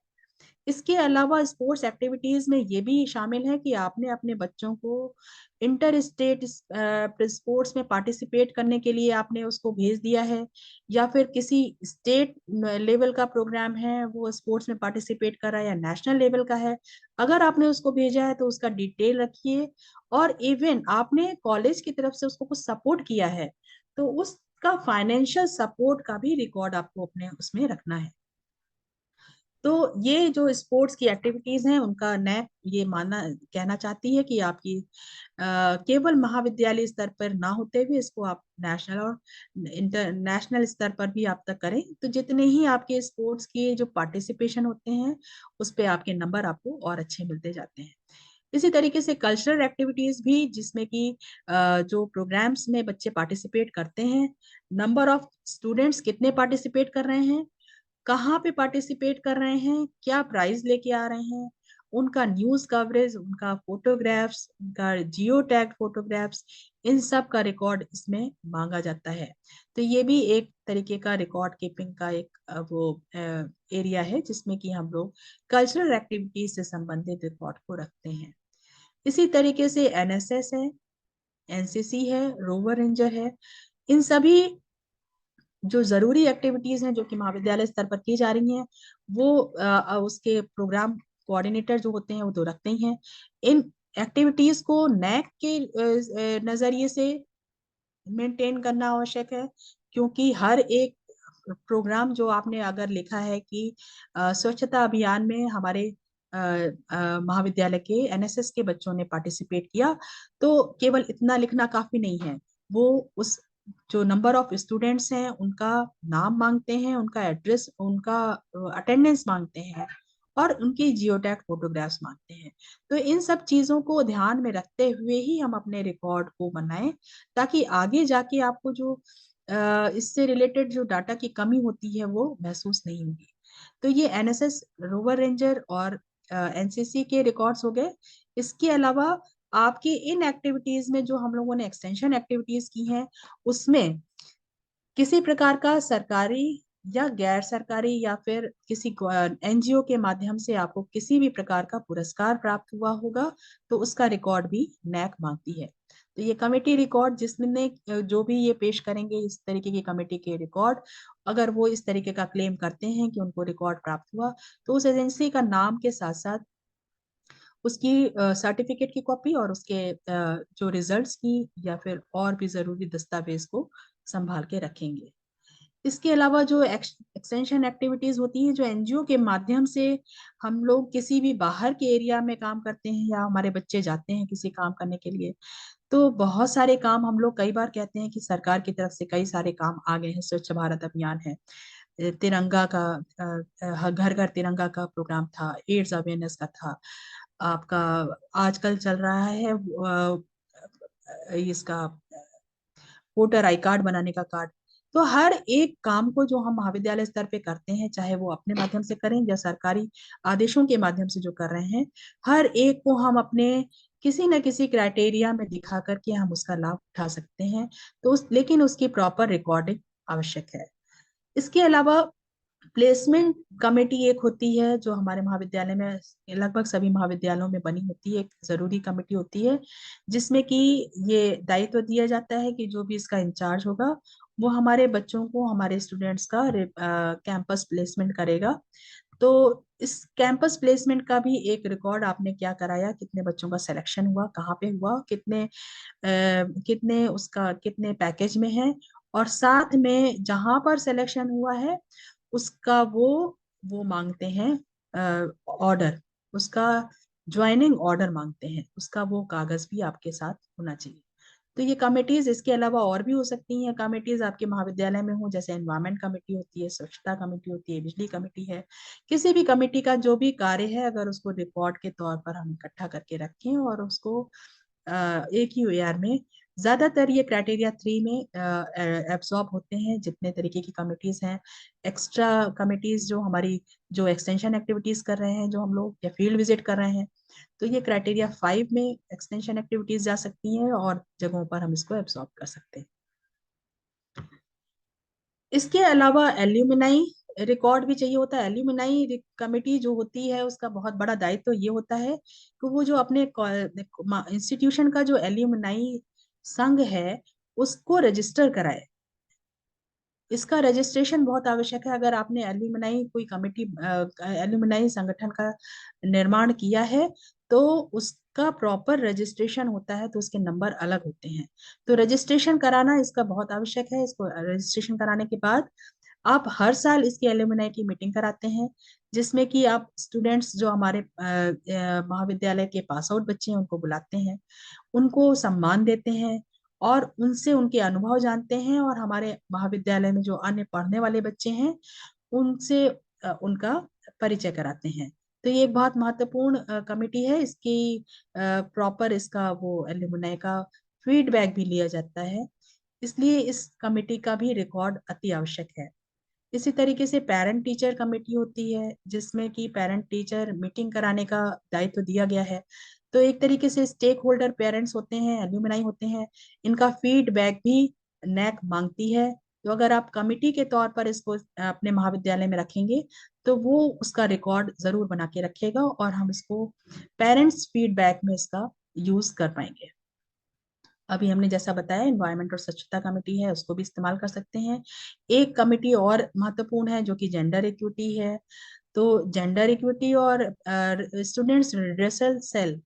इसके अलावा स्पोर्ट्स एक्टिविटीज में ये भी शामिल है कि आपने अपने बच्चों को इंटर स्टेट स्पोर्ट्स में पार्टिसिपेट करने के लिए आपने उसको भेज दिया है, या फिर किसी स्टेट लेवल का प्रोग्राम है, वो स्पोर्ट्स में पार्टिसिपेट कर रहा है, या नेशनल लेवल का है। अगर आपने उसको भेजा है तो उसका डिटेल रखिए, और इवन आपने कॉलेज की तरफ से उसको कुछ सपोर्ट किया है तो उसका फाइनेंशियल सपोर्ट का भी रिकॉर्ड आपको अपने उसमें रखना है। तो ये जो स्पोर्ट्स की एक्टिविटीज हैं उनका नैक ये मानना कहना चाहती है कि आपकी केवल महाविद्यालय स्तर पर ना होते हुए इसको आप नेशनल और इंटरनेशनल स्तर पर भी आप तक करें, तो जितने ही आपके स्पोर्ट्स के जो पार्टिसिपेशन होते हैं उस पे आपके नंबर आपको और अच्छे मिलते जाते हैं। इसी तरीके से कल्चरल एक्टिविटीज भी, जिसमें कि जो प्रोग्राम्स में बच्चे पार्टिसिपेट करते हैं, नंबर ऑफ स्टूडेंट्स कितने पार्टिसिपेट कर रहे हैं, कहाँ पे पार्टिसिपेट कर रहे हैं, क्या प्राइज लेके आ रहे हैं, उनका न्यूज कवरेज, उनका फोटोग्राफ्स, उनका जियो टैग फोटोग्राफ्स, इन सब का रिकॉर्ड इसमें मांगा जाता है। तो ये भी एक तरीके का रिकॉर्ड कीपिंग का एक वो एरिया है जिसमें कि हम लोग कल्चरल एक्टिविटीज से संबंधित रिकॉर्ड को रखते हैं। इसी तरीके से एनएसएस है, एनसीसी है, रोवर रेंजर है। इन सभी जो जरूरी एक्टिविटीज हैं जो कि महाविद्यालय स्तर पर की जा रही हैं, वो उसके प्रोग्राम कोऑर्डिनेटर जो होते हैं वो तो रखते ही हैं। इन एक्टिविटीज को नैक के नजरिए से मेंटेन करना आवश्यक है, क्योंकि हर एक प्रोग्राम जो आपने अगर लिखा है कि स्वच्छता अभियान में हमारे महाविद्यालय के एनएसएस के बच्चों ने पार्टिसिपेट किया, तो केवल इतना लिखना काफी नहीं है। वो उस जो नंबर ऑफ स्टूडेंट्स हैं उनका नाम मांगते हैं, उनका एड्रेस, उनका अटेंडेंस मांगते हैं, और उनकी जियोटैग फोटोग्राफ्स मांगते हैं। तो इन सब चीजों को ध्यान में रखते हुए ही हम अपने रिकॉर्ड को बनाएं, ताकि आगे जाके आपको जो इससे रिलेटेड जो डाटा की कमी होती है वो महसूस नहीं होगी। तो ये एनएसएस, रोवर रेंजर और एनसीसी के रिकॉर्ड्स हो गए। इसके अलावा आपकी इन एक्टिविटीज में जो हम लोगों ने एक्सटेंशन एक्टिविटीज की हैं, उसमें किसी प्रकार का सरकारी या गैर सरकारी या फिर किसी एनजीओ के माध्यम से आपको किसी भी प्रकार का पुरस्कार प्राप्त हुआ होगा, तो उसका रिकॉर्ड भी नैक मांगती है। तो ये कमेटी रिकॉर्ड जिसमें जो भी ये पेश करेंगे इस तरीके की कमेटी के रिकॉर्ड, अगर वो इस तरीके का क्लेम करते हैं कि उनको रिकॉर्ड प्राप्त हुआ, तो उस एजेंसी का नाम के साथ साथ उसकी सर्टिफिकेट की कॉपी और उसके जो रिजल्ट्स की या फिर और भी जरूरी दस्तावेज को संभाल के रखेंगे। इसके अलावा जो एक्सटेंशन एक्टिविटीज होती हैं, जो एनजीओ के माध्यम से हम लोग किसी भी बाहर के एरिया में काम करते हैं या हमारे बच्चे जाते हैं किसी काम करने के लिए, तो बहुत सारे काम हम लोग कई बार कहते हैं कि सरकार की तरफ से कई सारे काम आ गए हैं। स्वच्छ भारत अभियान है, तिरंगा का घर घर तिरंगा का प्रोग्राम था, एड्स अवेयरनेस का था आपका, आजकल चल रहा है इसका वोटर आई कार्ड बनाने का कार्ड। तो हर एक काम को जो हम महाविद्यालय स्तर पे करते हैं, चाहे वो अपने माध्यम से करें या सरकारी आदेशों के माध्यम से जो कर रहे हैं, हर एक को हम अपने किसी न किसी क्राइटेरिया में दिखा करके हम उसका लाभ उठा सकते हैं। तो लेकिन उसकी प्रॉपर रिकॉर्डिंग आवश्यक है। इसके अलावा प्लेसमेंट कमेटी एक होती है जो हमारे महाविद्यालय में, लगभग सभी महाविद्यालयों में बनी होती है, एक जरूरी कमेटी होती है, जिसमें कि ये दायित्व दिया जाता है कि जो भी इसका इंचार्ज होगा वो हमारे बच्चों को, हमारे स्टूडेंट्स का कैंपस प्लेसमेंट करेगा। तो इस कैंपस प्लेसमेंट का भी एक रिकॉर्ड आपने क्या कराया, कितने बच्चों का सिलेक्शन हुआ, कहाँ पे हुआ, कितने उसका कितने पैकेज में है, और साथ में जहां पर सिलेक्शन हुआ है उसका वो मांगते हैं ऑर्डर, उसका ज्वाइनिंग ऑर्डर मांगते हैं, उसका वो कागज भी आपके साथ होना चाहिए। तो ये कमिटीज, इसके अलावा और भी हो सकती हैं कमिटीज आपके महाविद्यालय में हो, जैसे एनवायरमेंट कमेटी होती है, स्वच्छता कमेटी होती है, बिजली कमेटी है। किसी भी कमेटी का जो भी कार्य है, अगर उसको रिकॉर्ड के तौर पर हम इकट्ठा करके रखें और उसको एक ही ईयर में, ज्यादातर ये क्राइटेरिया 3 में एब्सॉर्ब होते हैं जितने तरीके की कमिटीज हैं। एक्स्ट्रा कमिटीज जो हमारी, जो एक्सटेंशन एक्टिविटीज कर रहे हैं जो हम लोग, या फील्ड विजिट कर रहे हैं, तो ये क्राइटेरिया 5 में एक्सटेंशन एक्टिविटीज जा सकती हैं और जगहों पर हम इसको एब्सॉर्ब कर सकते हैं। इसके अलावा एल्यूमिनाई रिकॉर्ड भी चाहिए होता है। एल्यूमिनाई कमेटी जो होती है उसका बहुत बड़ा दायित्व तो ये होता है कि वो जो अपने इंस्टीट्यूशन का जो एल्यूमिनाई संघ है उसको रजिस्टर कराए। इसका रजिस्ट्रेशन बहुत आवश्यक है। अगर आपने एल्यूमिनाई कोई कमेटी, एल्यूमिनाई संगठन का निर्माण किया है तो उसका प्रॉपर रजिस्ट्रेशन होता है, तो उसके नंबर अलग होते हैं। तो रजिस्ट्रेशन कराना इसका बहुत आवश्यक है। इसको रजिस्ट्रेशन कराने के बाद आप हर साल इसकी एल्यूमिनाई की मीटिंग कराते हैं, जिसमें कि आप स्टूडेंट्स जो हमारे महाविद्यालय के पास आउट बच्चे हैं उनको बुलाते हैं, उनको सम्मान देते हैं और उनसे उनके अनुभव जानते हैं, और हमारे महाविद्यालय में जो अन्य पढ़ने वाले बच्चे हैं उनसे उनका परिचय कराते हैं। तो ये एक बहुत महत्वपूर्ण कमेटी है। इसकी प्रॉपर इसका वो एल्यूमिनाई का फीडबैक भी लिया जाता है, इसलिए इस कमेटी का भी रिकॉर्ड अति आवश्यक है। इसी तरीके से पेरेंट टीचर कमेटी होती है, जिसमें कि पेरेंट टीचर मीटिंग कराने का दायित्व दिया गया है। तो एक तरीके से स्टेक होल्डर पेरेंट्स होते हैं, एल्यूमिनाई होते हैं, इनका फीडबैक भी नैक मांगती है। तो अगर आप कमिटी के तौर पर इसको अपने महाविद्यालय में रखेंगे तो वो उसका रिकॉर्ड जरूर बना के रखेगा और हम इसको पेरेंट्स फीडबैक में इसका यूज कर पाएंगे। अभी हमने जैसा बताया एनवायरमेंट और स्वच्छता कमेटी है, उसको भी इस्तेमाल कर सकते हैं। एक कमेटी और महत्वपूर्ण है जो कि जेंडर इक्विटी है। तो जेंडर इक्विटी और स्टूडेंट्स रिड्रेसल सेल,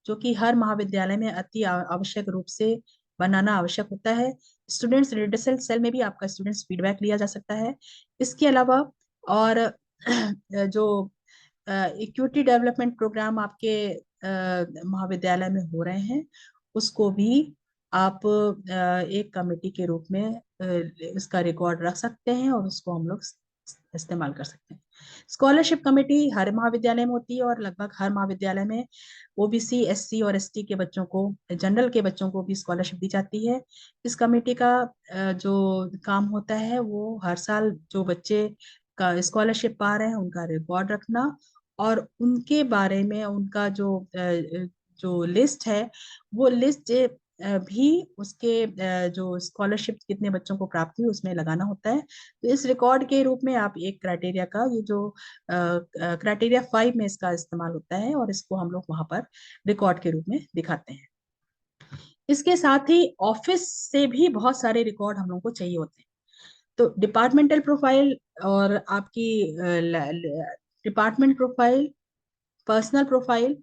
जो कि हर महाविद्यालय में अति आवश्यक रूप से बनाना आवश्यक होता है। स्टूडेंट्स रिड्रेसल सेल में भी आपका स्टूडेंट्स फीडबैक लिया जा सकता है। इसके अलावा और जो इक्विटी डेवलपमेंट प्रोग्राम आपके महाविद्यालय में हो रहे हैं उसको भी आप एक कमेटी के रूप में इसका रिकॉर्ड रख सकते हैं और उसको हम लोग इस्तेमाल कर सकते हैं। स्कॉलरशिप कमेटी हर महाविद्यालय में होती है और लगभग हर महाविद्यालय में ओबीसी, एससी और एसटी के बच्चों को, जनरल के बच्चों को भी स्कॉलरशिप दी जाती है। इस कमेटी का जो काम होता है वो हर साल जो बच्चे का स्कॉलरशिप पा रहे हैं उनका रिकॉर्ड रखना, और उनके बारे में उनका जो लिस्ट है वो लिस्ट भी उसके जो स्कॉलरशिप कितने बच्चों को प्राप्त हुई उसमें लगाना होता है। तो इस रिकॉर्ड के रूप में आप एक क्राइटेरिया का, ये जो क्राइटेरिया 5 में इसका इस्तेमाल होता है और इसको हम लोग वहां पर रिकॉर्ड के रूप में दिखाते हैं। इसके साथ ही ऑफिस से भी बहुत सारे रिकॉर्ड हम लोग को चाहिए होते हैं। तो डिपार्टमेंटल प्रोफाइल और आपकी डिपार्टमेंट प्रोफाइल, पर्सनल प्रोफाइल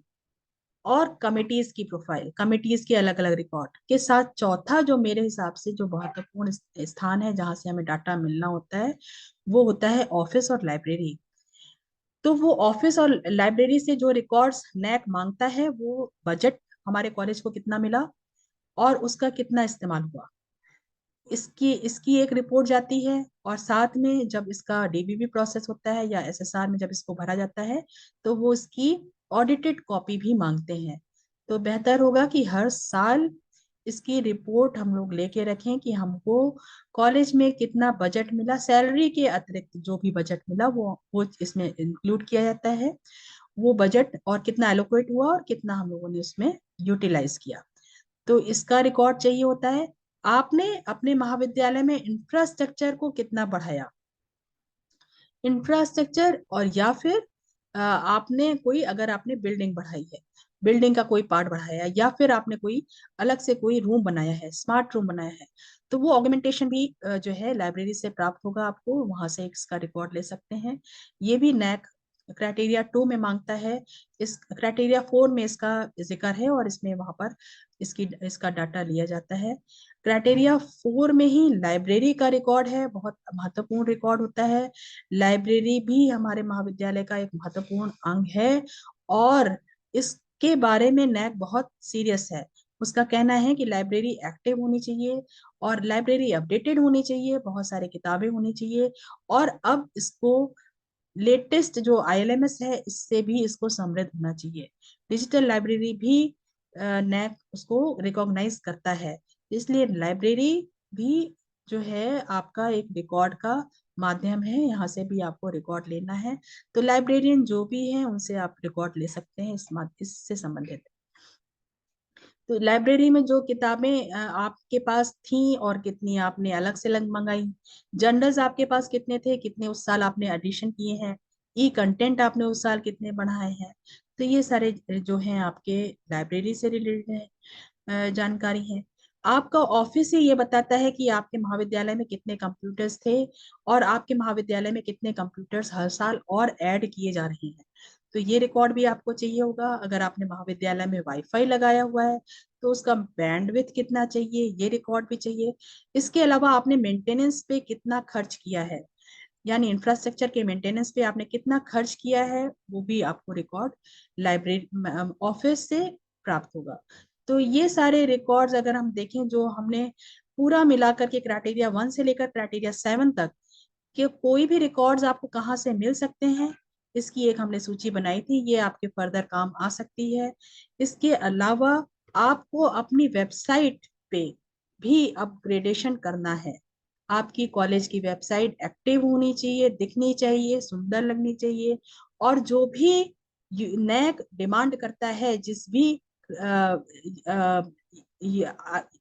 और कमिटीज की प्रोफाइल, कमिटीज के अलग अलग रिकॉर्ड के साथ चौथा जो मेरे हिसाब से जो महत्वपूर्ण स्थान है जहां से हमें डाटा मिलना होता है वो होता है ऑफिस और लाइब्रेरी। तो वो ऑफिस और लाइब्रेरी से जो रिकॉर्ड्स नैक मांगता है वो बजट हमारे कॉलेज को कितना मिला और उसका कितना इस्तेमाल हुआ, इसकी इसकी एक रिपोर्ट जाती है। और साथ में जब इसका डीबीबी प्रोसेस होता है या एसएसआर में जब इसको भरा जाता है तो वो इसकी ऑडिटेड कॉपी भी मांगते हैं। तो बेहतर होगा कि हर साल इसकी रिपोर्ट हम लोग लेके रखें कि हमको कॉलेज में कितना बजट मिला, सैलरी के अतिरिक्त जो भी बजट मिला वो इसमें इंक्लूड किया जाता है, वो बजट और कितना एलोकेट हुआ और कितना हम लोगों ने उसमें यूटिलाइज किया। तो इसका रिकॉर्ड चाहिए होता है। आपने अपने महाविद्यालय में इंफ्रास्ट्रक्चर को कितना बढ़ाया, इंफ्रास्ट्रक्चर, और या फिर आपने कोई, अगर आपने बिल्डिंग बढ़ाई है, बिल्डिंग का कोई पार्ट बढ़ाया है, या फिर आपने कोई अलग से कोई रूम बनाया है, स्मार्ट रूम बनाया है, तो वो ऑगमेंटेशन भी जो है लाइब्रेरी से प्राप्त होगा। आपको वहां से इसका रिकॉर्ड ले सकते हैं। ये भी नैक क्राइटेरिया 2 में मांगता है, इस क्राइटेरिया 4 में इसका जिक्र है और इसमें वहां पर इसका डाटा लिया जाता है। क्राइटेरिया 4 में ही लाइब्रेरी का रिकॉर्ड है, बहुत महत्वपूर्ण रिकॉर्ड होता है। लाइब्रेरी भी हमारे महाविद्यालय का एक महत्वपूर्ण अंग है और इसके बारे में नैक बहुत सीरियस है। उसका कहना है कि लाइब्रेरी एक्टिव होनी चाहिए और लाइब्रेरी अपडेटेड होनी चाहिए, बहुत सारी किताबें होनी चाहिए और अब इसको लेटेस्ट जो आईएलएमएस है इससे भी इसको समृद्ध होना चाहिए। डिजिटल लाइब्रेरी भी नैक उसको रिकॉग्नाइज करता है, इसलिए लाइब्रेरी भी जो है आपका एक रिकॉर्ड का माध्यम है, यहाँ से भी आपको रिकॉर्ड लेना है। तो लाइब्रेरियन जो भी है उनसे आप रिकॉर्ड ले सकते हैं इससे संबंधित। तो लाइब्रेरी में जो किताबें आपके पास थी और कितनी आपने अलग से अलग मंगाई, जर्नल्स आपके पास कितने थे, कितने उस साल आपने एडिशन किए हैं, ई कंटेंट आपने उस साल कितने बढ़ाए हैं, तो ये सारे जो हैं आपके लाइब्रेरी से रिलेटेड जानकारी है। आपका ऑफिस ही ये बताता है कि आपके महाविद्यालय में कितने कंप्यूटर्स थे और आपके महाविद्यालय में कितने कंप्यूटर्स हर साल और ऐड किए जा रहे हैं। तो ये रिकॉर्ड भी आपको चाहिए होगा। अगर आपने महाविद्यालय में वाईफाई लगाया हुआ है तो उसका बैंडविड्थ कितना चाहिए, ये रिकॉर्ड भी चाहिए। इसके अलावा आपने मेंटेनेंस पे कितना खर्च किया है, यानी इंफ्रास्ट्रक्चर के मेंटेनेंस पे आपने कितना खर्च किया है, वो भी आपको रिकॉर्ड लाइब्रेरी ऑफिस से प्राप्त होगा। तो ये सारे रिकॉर्ड्स अगर हम देखें जो हमने पूरा मिलाकर के क्राइटेरिया 1 से लेकर क्राइटेरिया 7 तक कि कोई भी रिकॉर्ड्स आपको कहाँ से मिल सकते हैं, इसकी एक हमने सूची बनाई थी, ये आपके फर्दर काम आ सकती है। इसके अलावा आपको अपनी वेबसाइट पे भी अपग्रेडेशन करना है। आपकी कॉलेज की वेबसाइट एक्टिव होनी चाहिए, दिखनी चाहिए, सुंदर लगनी चाहिए और जो भी नैक डिमांड करता है जिस भी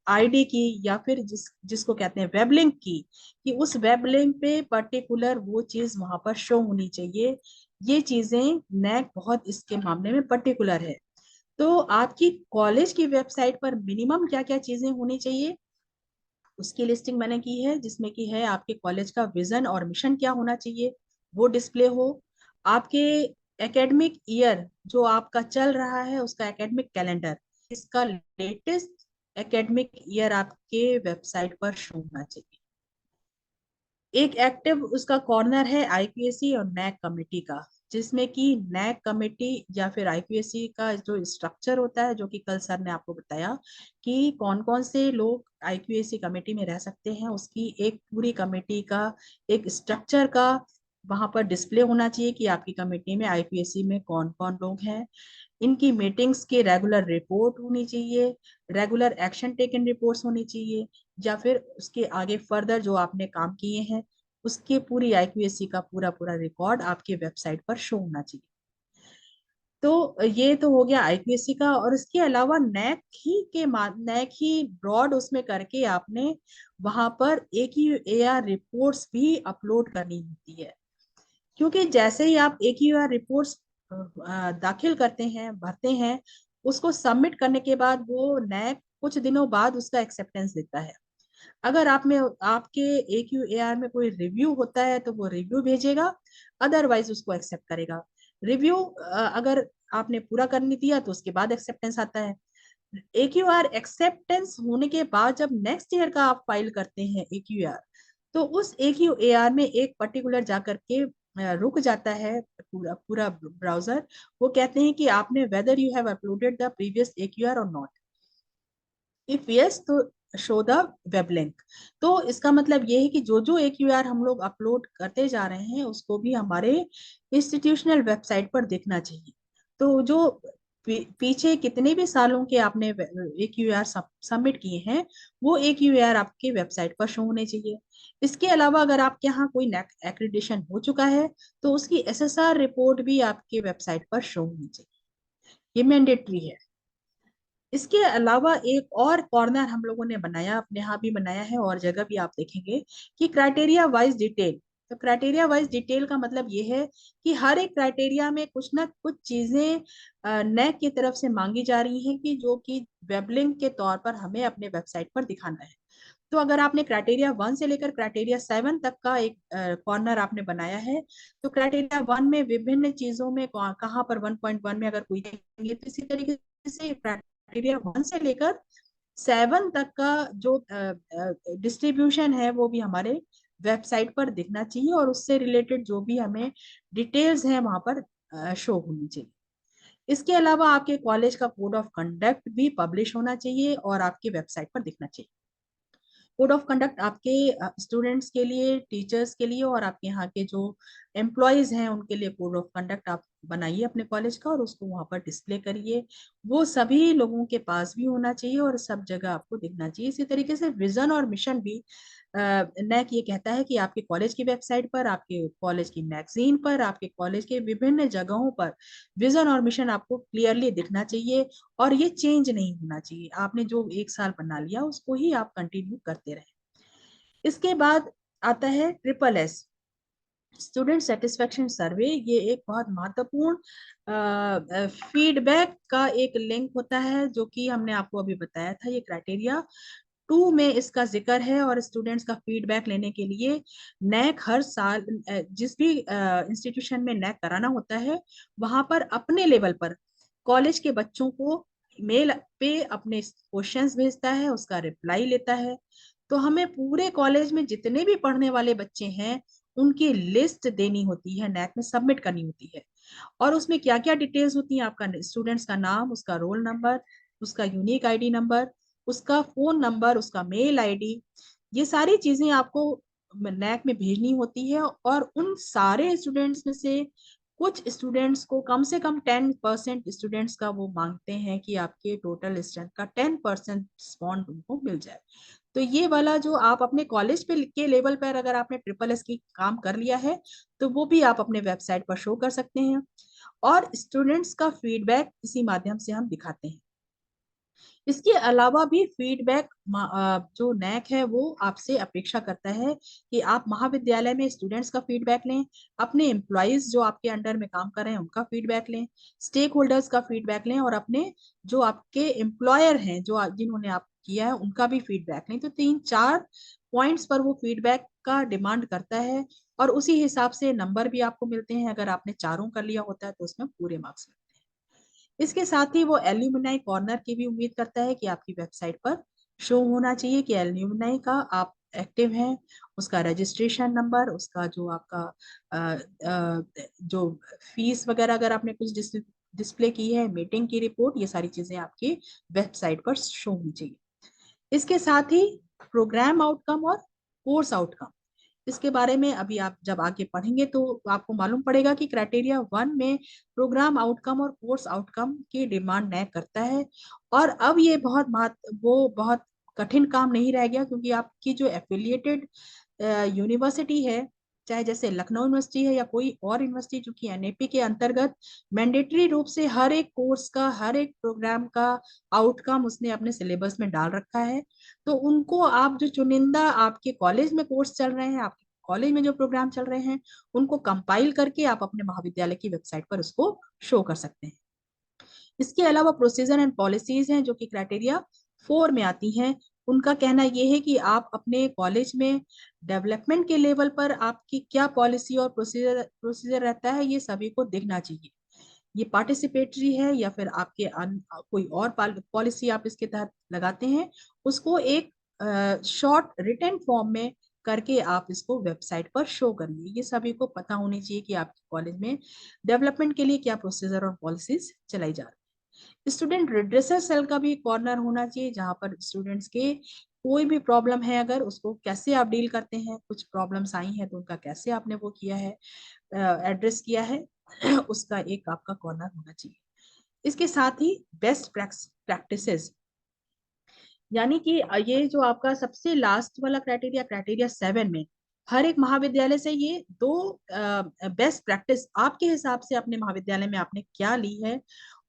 आईडी की या फिर जिसको कहते हैं वेब लिंक की, कि उस वेब लिंक पे पर्टिकुलर वो चीज वहां पर शो होनी चाहिए। ये चीजें नैक बहुत इसके मामले में पर्टिकुलर है। तो आपकी कॉलेज की वेबसाइट पर मिनिमम क्या क्या चीजें होनी चाहिए उसकी लिस्टिंग मैंने की है, जिसमें कि है आपके कॉलेज का विजन और मिशन क्या होना चाहिए, वो डिस्प्ले हो। आपके एकेडमिक ईयर जो आपका चल रहा है उसका एकेडमिक कैलेंडर, इसका लेटेस्ट एकेडमिक ईयर आपके वेबसाइट पर शो होना चाहिए। एक एक्टिव उसका कॉर्नर है आईपीएससी और नैक कमेटी का, जिसमें कि नैक कमेटी या फिर आईपीएससी का जो स्ट्रक्चर होता है, जो कि कल सर ने आपको बताया कि कौन कौन से लोग आईपीएससी कमेटी में रह सकते हैं, उसकी एक पूरी कमेटी का एक स्ट्रक्चर का वहां पर डिस्प्ले होना चाहिए कि आपकी कमेटी में आईपीएससी में कौन कौन लोग हैं। इनकी मीटिंग्स की रेगुलर रिपोर्ट होनी चाहिए, रेगुलर एक्शन टेकन रिपोर्ट्स होनी चाहिए, या फिर उसके आगे फर्दर जो आपने काम किए हैं उसके पूरी आईक्यूएससी का पूरा पूरा रिकॉर्ड आपके वेबसाइट पर शो होना चाहिए। तो ये तो हो गया आईपीएससी का। और इसके अलावा नैक ही ब्रॉड उसमें करके आपने वहां पर एक ही एआर रिपोर्ट्स भी अपलोड करनी होती है, क्योंकि जैसे ही आप एक ही रिपोर्ट्स दाखिल करते हैं, भरते हैं, उसको सबमिट करने के बाद वो नैक कुछ दिनों बाद उसका एक्सेप्टेंस देता है। अगर आप में आपके AQAR में कोई रिव्यू होता है तो वो रिव्यू भेजेगा, अदरवाइज उसको एक्सेप्ट करेगा। रिव्यू अगर आपने पूरा करने दिया तो उसके बाद एक्सेप्टेंस आता है। AQR एक्सेप्टेंस होने के बाद जब नेक्स्ट ईयर का आप फाइल करते हैं AQAR, तो उस AQAR में एक पर्टिकुलर जाकर के रुक जाता है पूरा पूरा ब्राउजर। वो कहते हैं कि आपने whether you have uploaded the previous AQAR और नॉट, इफ यस तो शो द वेब लिंक। तो इसका मतलब ये है कि जो जो AQAR हम लोग अपलोड करते जा रहे हैं उसको भी हमारे इंस्टीट्यूशनल वेबसाइट पर देखना चाहिए। तो जो पीछे कितने भी सालों के आपने AQAR सबमिट किए हैं वो AQAR आपके वेबसाइट पर शो होने चाहिए। इसके अलावा अगर आपके यहाँ कोई एक्रीडिशन हो चुका है तो उसकी SSR रिपोर्ट भी आपके वेबसाइट पर शो होनी चाहिए, ये मैंडेटरी है। इसके अलावा एक और कॉर्नर हम लोगों ने बनाया, अपने यहाँ भी बनाया है और जगह भी आप देखेंगे, कि क्राइटेरिया वाइज डिटेल। तो क्राइटेरिया वाइज डिटेल का मतलब ये है कि हर एक क्राइटेरिया में कुछ ना कुछ चीजें नैक की तरफ से मांगी जा रही हैं कि जो कि वेब लिंक के तौर पर हमें अपने वेबसाइट पर दिखाना है। तो अगर आपने क्राइटेरिया 1 से लेकर क्राइटेरिया 7 तक का एक कॉर्नर आपने बनाया है, तो क्राइटेरिया 1 में विभिन्न चीजों में कहाँ पर 1.1 में अगर कोई देंगे, तो इसी तरीके से क्राइटेरिया 1 से लेकर 7 तक का जो डिस्ट्रीब्यूशन है वो भी हमारे वेबसाइट पर दिखना चाहिए, और उससे रिलेटेड जो भी हमें डिटेल्स हैं वहां पर शो होनी चाहिए। इसके अलावा आपके कॉलेज का कोड ऑफ कंडक्ट भी पब्लिश होना चाहिए और आपकी वेबसाइट पर दिखना चाहिए। कोड ऑफ कंडक्ट आपके स्टूडेंट्स के लिए, टीचर्स के लिए, और आपके यहाँ के जो एम्प्लॉयज हैं उनके लिए कोड ऑफ कंडक्ट आप बनाइए अपने कॉलेज का, और उसको वहां पर डिस्प्ले करिए। वो सभी लोगों के पास भी होना चाहिए और सब जगह आपको दिखना चाहिए। इसी तरीके से विजन और मिशन भी NAC ये कहता है कि आपके कॉलेज की वेबसाइट पर, आपके कॉलेज की मैगजीन पर, आपके कॉलेज के विभिन्न जगहों पर विजन और मिशन आपको क्लियरली दिखना चाहिए, और ये चेंज नहीं होना चाहिए। आपने जो एक साल बना लिया उसको ही आप कंटिन्यू करते रहे। इसके बाद आता है SSS, स्टूडेंट सेटिस्फेक्शन सर्वे। ये एक बहुत महत्वपूर्ण फीडबैक का एक लिंक होता है, जो कि हमने आपको अभी बताया था। ये क्राइटेरिया 2 में इसका जिक्र है, और स्टूडेंट्स का फीडबैक लेने के लिए NAC हर साल जिस भी इंस्टीट्यूशन में NAC कराना होता है, वहां पर अपने लेवल पर कॉलेज के बच्चों को मेल पे अपने क्वेश्चंस भेजता है, उसका रिप्लाई लेता है। तो हमें पूरे कॉलेज में जितने भी पढ़ने वाले बच्चे हैं उनकी लिस्ट देनी होती है, NAC में सबमिट करनी होती है। और उसमें क्या क्या डिटेल्स होती हैं, आपका स्टूडेंट्स का नाम, उसका रोल नंबर, उसका यूनिक आईडी नंबर, उसका फोन नंबर, उसका मेल आईडी, ये सारी चीजें आपको NAC में भेजनी होती है। और उन सारे स्टूडेंट्स में से कुछ स्टूडेंट्स को कम से कम 10% स्टूडेंट्स का वो मांगते हैं कि आपके टोटल स्ट्रेंथ का 10% डिस्काउंट उनको मिल जाए। तो ये वाला जो आप अपने कॉलेज पे के लेवल पर अगर आपने SSS की काम कर लिया है, तो वो भी आप अपने वेबसाइट पर शो कर सकते हैं। और स्टूडेंट्स का फीडबैक इसी माध्यम से हम दिखाते हैं। इसके अलावा भी फीडबैक जो NAC है वो आपसे अपेक्षा करता है कि आप महाविद्यालय में स्टूडेंट्स का फीडबैक लें, अपने एम्प्लॉयज जो आपके अंडर में काम कर रहे हैं उनका फीडबैक लें, स्टेक होल्डर्स का फीडबैक लें, और अपने जो आपके एम्प्लॉयर हैं जो जिन्होंने आप किया है उनका भी फीडबैक लें। तो 3-4 पॉइंट्स पर वो फीडबैक का डिमांड करता है, और उसी हिसाब से नंबर भी आपको मिलते हैं। अगर आपने चारों कर लिया होता है तो उसमें पूरे मार्क्स मिलते हैं। इसके साथ ही वो एल्यूमिनाई कॉर्नर की भी उम्मीद करता है कि आपकी वेबसाइट पर शो होना चाहिए कि एल्यूमिनाई का आप एक्टिव हैं, उसका रजिस्ट्रेशन नंबर, उसका जो आपका जो फीस वगैरह अगर आपने कुछ डिस्प्ले की है, मीटिंग की रिपोर्ट, ये सारी चीजें आपकी वेबसाइट पर शो होनी चाहिए। इसके साथ ही प्रोग्राम आउटकम और कोर्स आउटकम, इसके बारे में अभी आप जब आगे पढ़ेंगे तो आपको मालूम पड़ेगा कि क्राइटेरिया 1 में प्रोग्राम आउटकम और कोर्स आउटकम की डिमांड NAC करता है। और अब ये वो बहुत कठिन काम नहीं रह गया, क्योंकि आपकी जो एफिलिएटेड यूनिवर्सिटी है, चाहे जैसे लखनऊ यूनिवर्सिटी है या कोई और यूनिवर्सिटी, जो कि NAP के अंतर्गत मैंडेटरी रूप से हर एक कोर्स का, हर एक प्रोग्राम का आउटकम उसने अपने सिलेबस में डाल रखा है। तो उनको आप जो चुनिंदा आपके कॉलेज में कोर्स चल रहे हैं, आपके कॉलेज में जो प्रोग्राम चल रहे हैं, उनको कंपाइल करके आप अपने महाविद्यालय की वेबसाइट पर उसको शो कर सकते हैं। इसके अलावा प्रोसीजर एंड पॉलिसीज हैं जो कि क्राइटेरिया 4 में आती हैं। उनका कहना यह है कि आप अपने कॉलेज में डेवलपमेंट के लेवल पर आपकी क्या पॉलिसी और प्रोसीजर प्रोसीजर रहता है, ये सभी को देखना चाहिए। ये पार्टिसिपेटरी है या फिर आपके कोई और पॉलिसी आप इसके तहत लगाते हैं, उसको एक शॉर्ट रिटन फॉर्म में करके आप इसको वेबसाइट पर शो करिए। ये सभी को पता होनी चाहिए कि आपके कॉलेज में डेवलपमेंट के लिए क्या प्रोसीजर और पॉलिसीज चलाई जा रही है। स्टूडेंट रिड्रेसल सेल का भी कॉर्नर होना चाहिए, जहां पर स्टूडेंट्स के कोई भी प्रॉब्लम है अगर उसको कैसे आप डील करते हैं, कुछ प्रॉब्लम्स आई हैं तो उनका कैसे आपने वो किया है, एड्रेस किया है, उसका एक आपका कॉर्नर होना चाहिए। इसके साथ ही बेस्ट प्रैक्टिसेस, यानी कि ये जो आपका सबसे लास्ट वाला क्राइटेरिया, क्राइटेरिया 7 में हर एक महाविद्यालय से ये 2 बेस्ट प्रैक्टिस आपके हिसाब से अपने महाविद्यालय में आपने क्या ली है,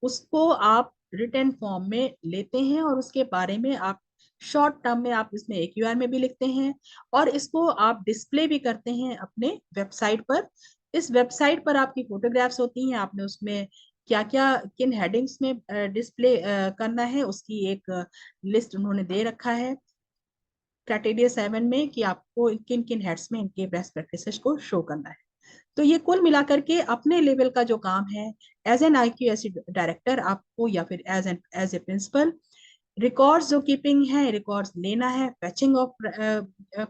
उसको आप रिटन फॉर्म में लेते हैं, और उसके बारे में आप शॉर्ट टर्म में आप इसमें AQR में भी लिखते हैं, और इसको आप डिस्प्ले भी करते हैं अपने वेबसाइट पर। इस वेबसाइट पर आपकी फोटोग्राफ्स होती हैं, आपने उसमें क्या क्या किन हेडिंग्स में डिस्प्ले करना है उसकी एक लिस्ट उन्होंने दे रखा है। क्राइटेरिया 7 में कि आपको किन किन हेड्स में इनके बेस्ट प्रैक्टिसेस को शो करना है। तो ये कुल मिलाकर के अपने लेवल का जो काम है एज एन IQAC डायरेक्टर आपको, या फिर एज ए प्रिंसिपल, रिकॉर्ड्स जो कीपिंग है, रिकॉर्ड्स लेना है, फैचिंग ऑफ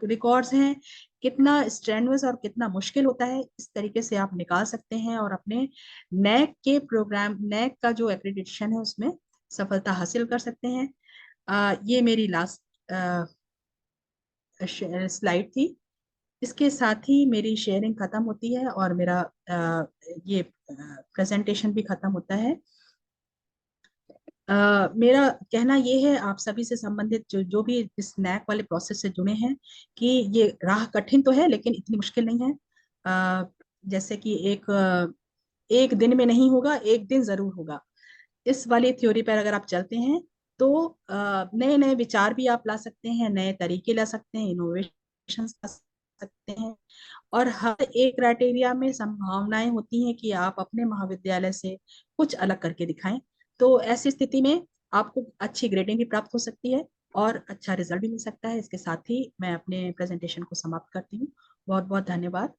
रिकॉर्ड्स हैं, कितना स्ट्रेनुअस और कितना मुश्किल होता है, इस तरीके से आप निकाल सकते हैं और अपने नैक के प्रोग्राम, नैक का जो एक्रेडिटेशन है उसमें सफलता हासिल कर सकते हैं। ये मेरी लास्ट स्लाइड थी। इसके साथ ही मेरी शेयरिंग खत्म होती है और मेरा ये प्रेजेंटेशन भी खत्म होता है। मेरा कहना ये है आप सभी से संबंधित जो जो भी इस नैक वाले प्रोसेस से जुड़े हैं, कि ये राह कठिन तो है लेकिन इतनी मुश्किल नहीं है। जैसे कि एक दिन में नहीं होगा, एक दिन जरूर होगा। इस वाली थ्योरी पर अगर आप चलते हैं तो नए नए विचार भी आप ला सकते हैं, नए तरीके ला सकते हैं, इनोवेशन ला सकते हैं, और हर एक क्राइटेरिया में संभावनाएं होती हैं कि आप अपने महाविद्यालय से कुछ अलग करके दिखाएं। तो ऐसी स्थिति में आपको अच्छी ग्रेडिंग भी प्राप्त हो सकती है और अच्छा रिजल्ट भी मिल सकता है। इसके साथ ही मैं अपने प्रेजेंटेशन को समाप्त करती हूँ। बहुत बहुत धन्यवाद।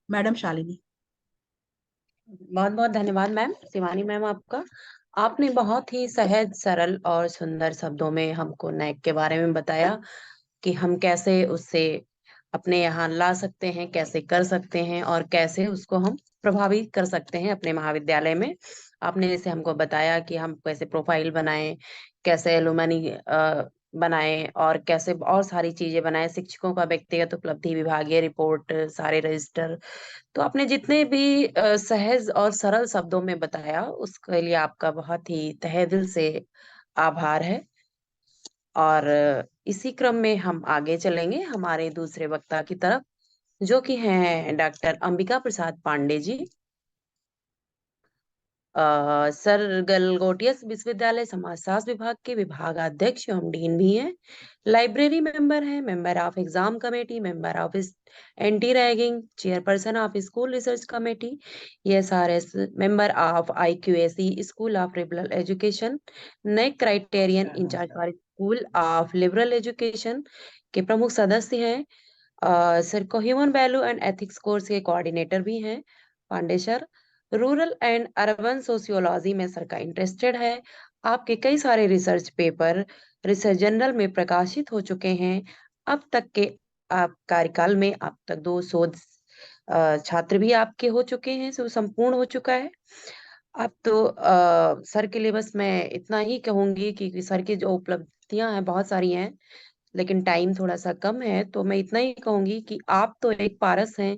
मैडम शालिनी। बहुत बहुत धन्यवाद मैम, शिवानी मैम आपका। आपने बहुत ही सहज, सरल और सुंदर शब्दों में हमको नैक के बारे में बताया कि हम कैसे उससे अपने यहाँ ला सकते हैं, कैसे कर सकते हैं और कैसे उसको हम प्रभावित कर सकते हैं अपने महाविद्यालय में। आपने जैसे हमको बताया कि हम कैसे प्रोफाइल बनाएं, कैसे एलुमनी बनाएं और कैसे और सारी चीजें बनाएं, शिक्षकों का व्यक्तिगत उपलब्धि, विभागीय रिपोर्ट, सारे रजिस्टर। तो आपने जितने भी सहज और सरल शब्दों में बताया उसके लिए आपका बहुत ही तहे दिल से आभार है। और इसी क्रम में हम आगे चलेंगे हमारे दूसरे वक्ता की तरफ, जो कि हैं डॉक्टर अंबिका प्रसाद पांडे जी। सर गलगोटियस विश्वविद्यालय समाजशास्त्र विभाग के विभागाध्यक्ष एवं डीन भी हैं, लाइब्रेरी मेंबर हैं, member of exam committee, member of anti ragging, chairperson of school research committee, ESRS, member of IQAC school of liberal education, नए criterion incharge for school of liberal education के प्रमुख सदस्य हैं। Sir को human value and ethics course के coordinator भी हैं Pandey sir. Rural and urban sociology में सर का इंटरेस्टेड है। आपके कई सारे रिसर्च पेपर रिसर्च जर्नल में प्रकाशित हो चुके हैं। अब तक के आप कार्यकाल में अब तक 2 शोध छात्र भी आपके हो चुके हैं, सो संपूर्ण हो चुका है। अब तो सर के लिए बस मैं इतना ही कहूंगी कि सर की जो उपलब्धियां हैं बहुत सारी हैं, लेकिन टाइम थोड़ा सा कम है, तो मैं इतना ही कहूंगी कि आप तो एक पारस हैं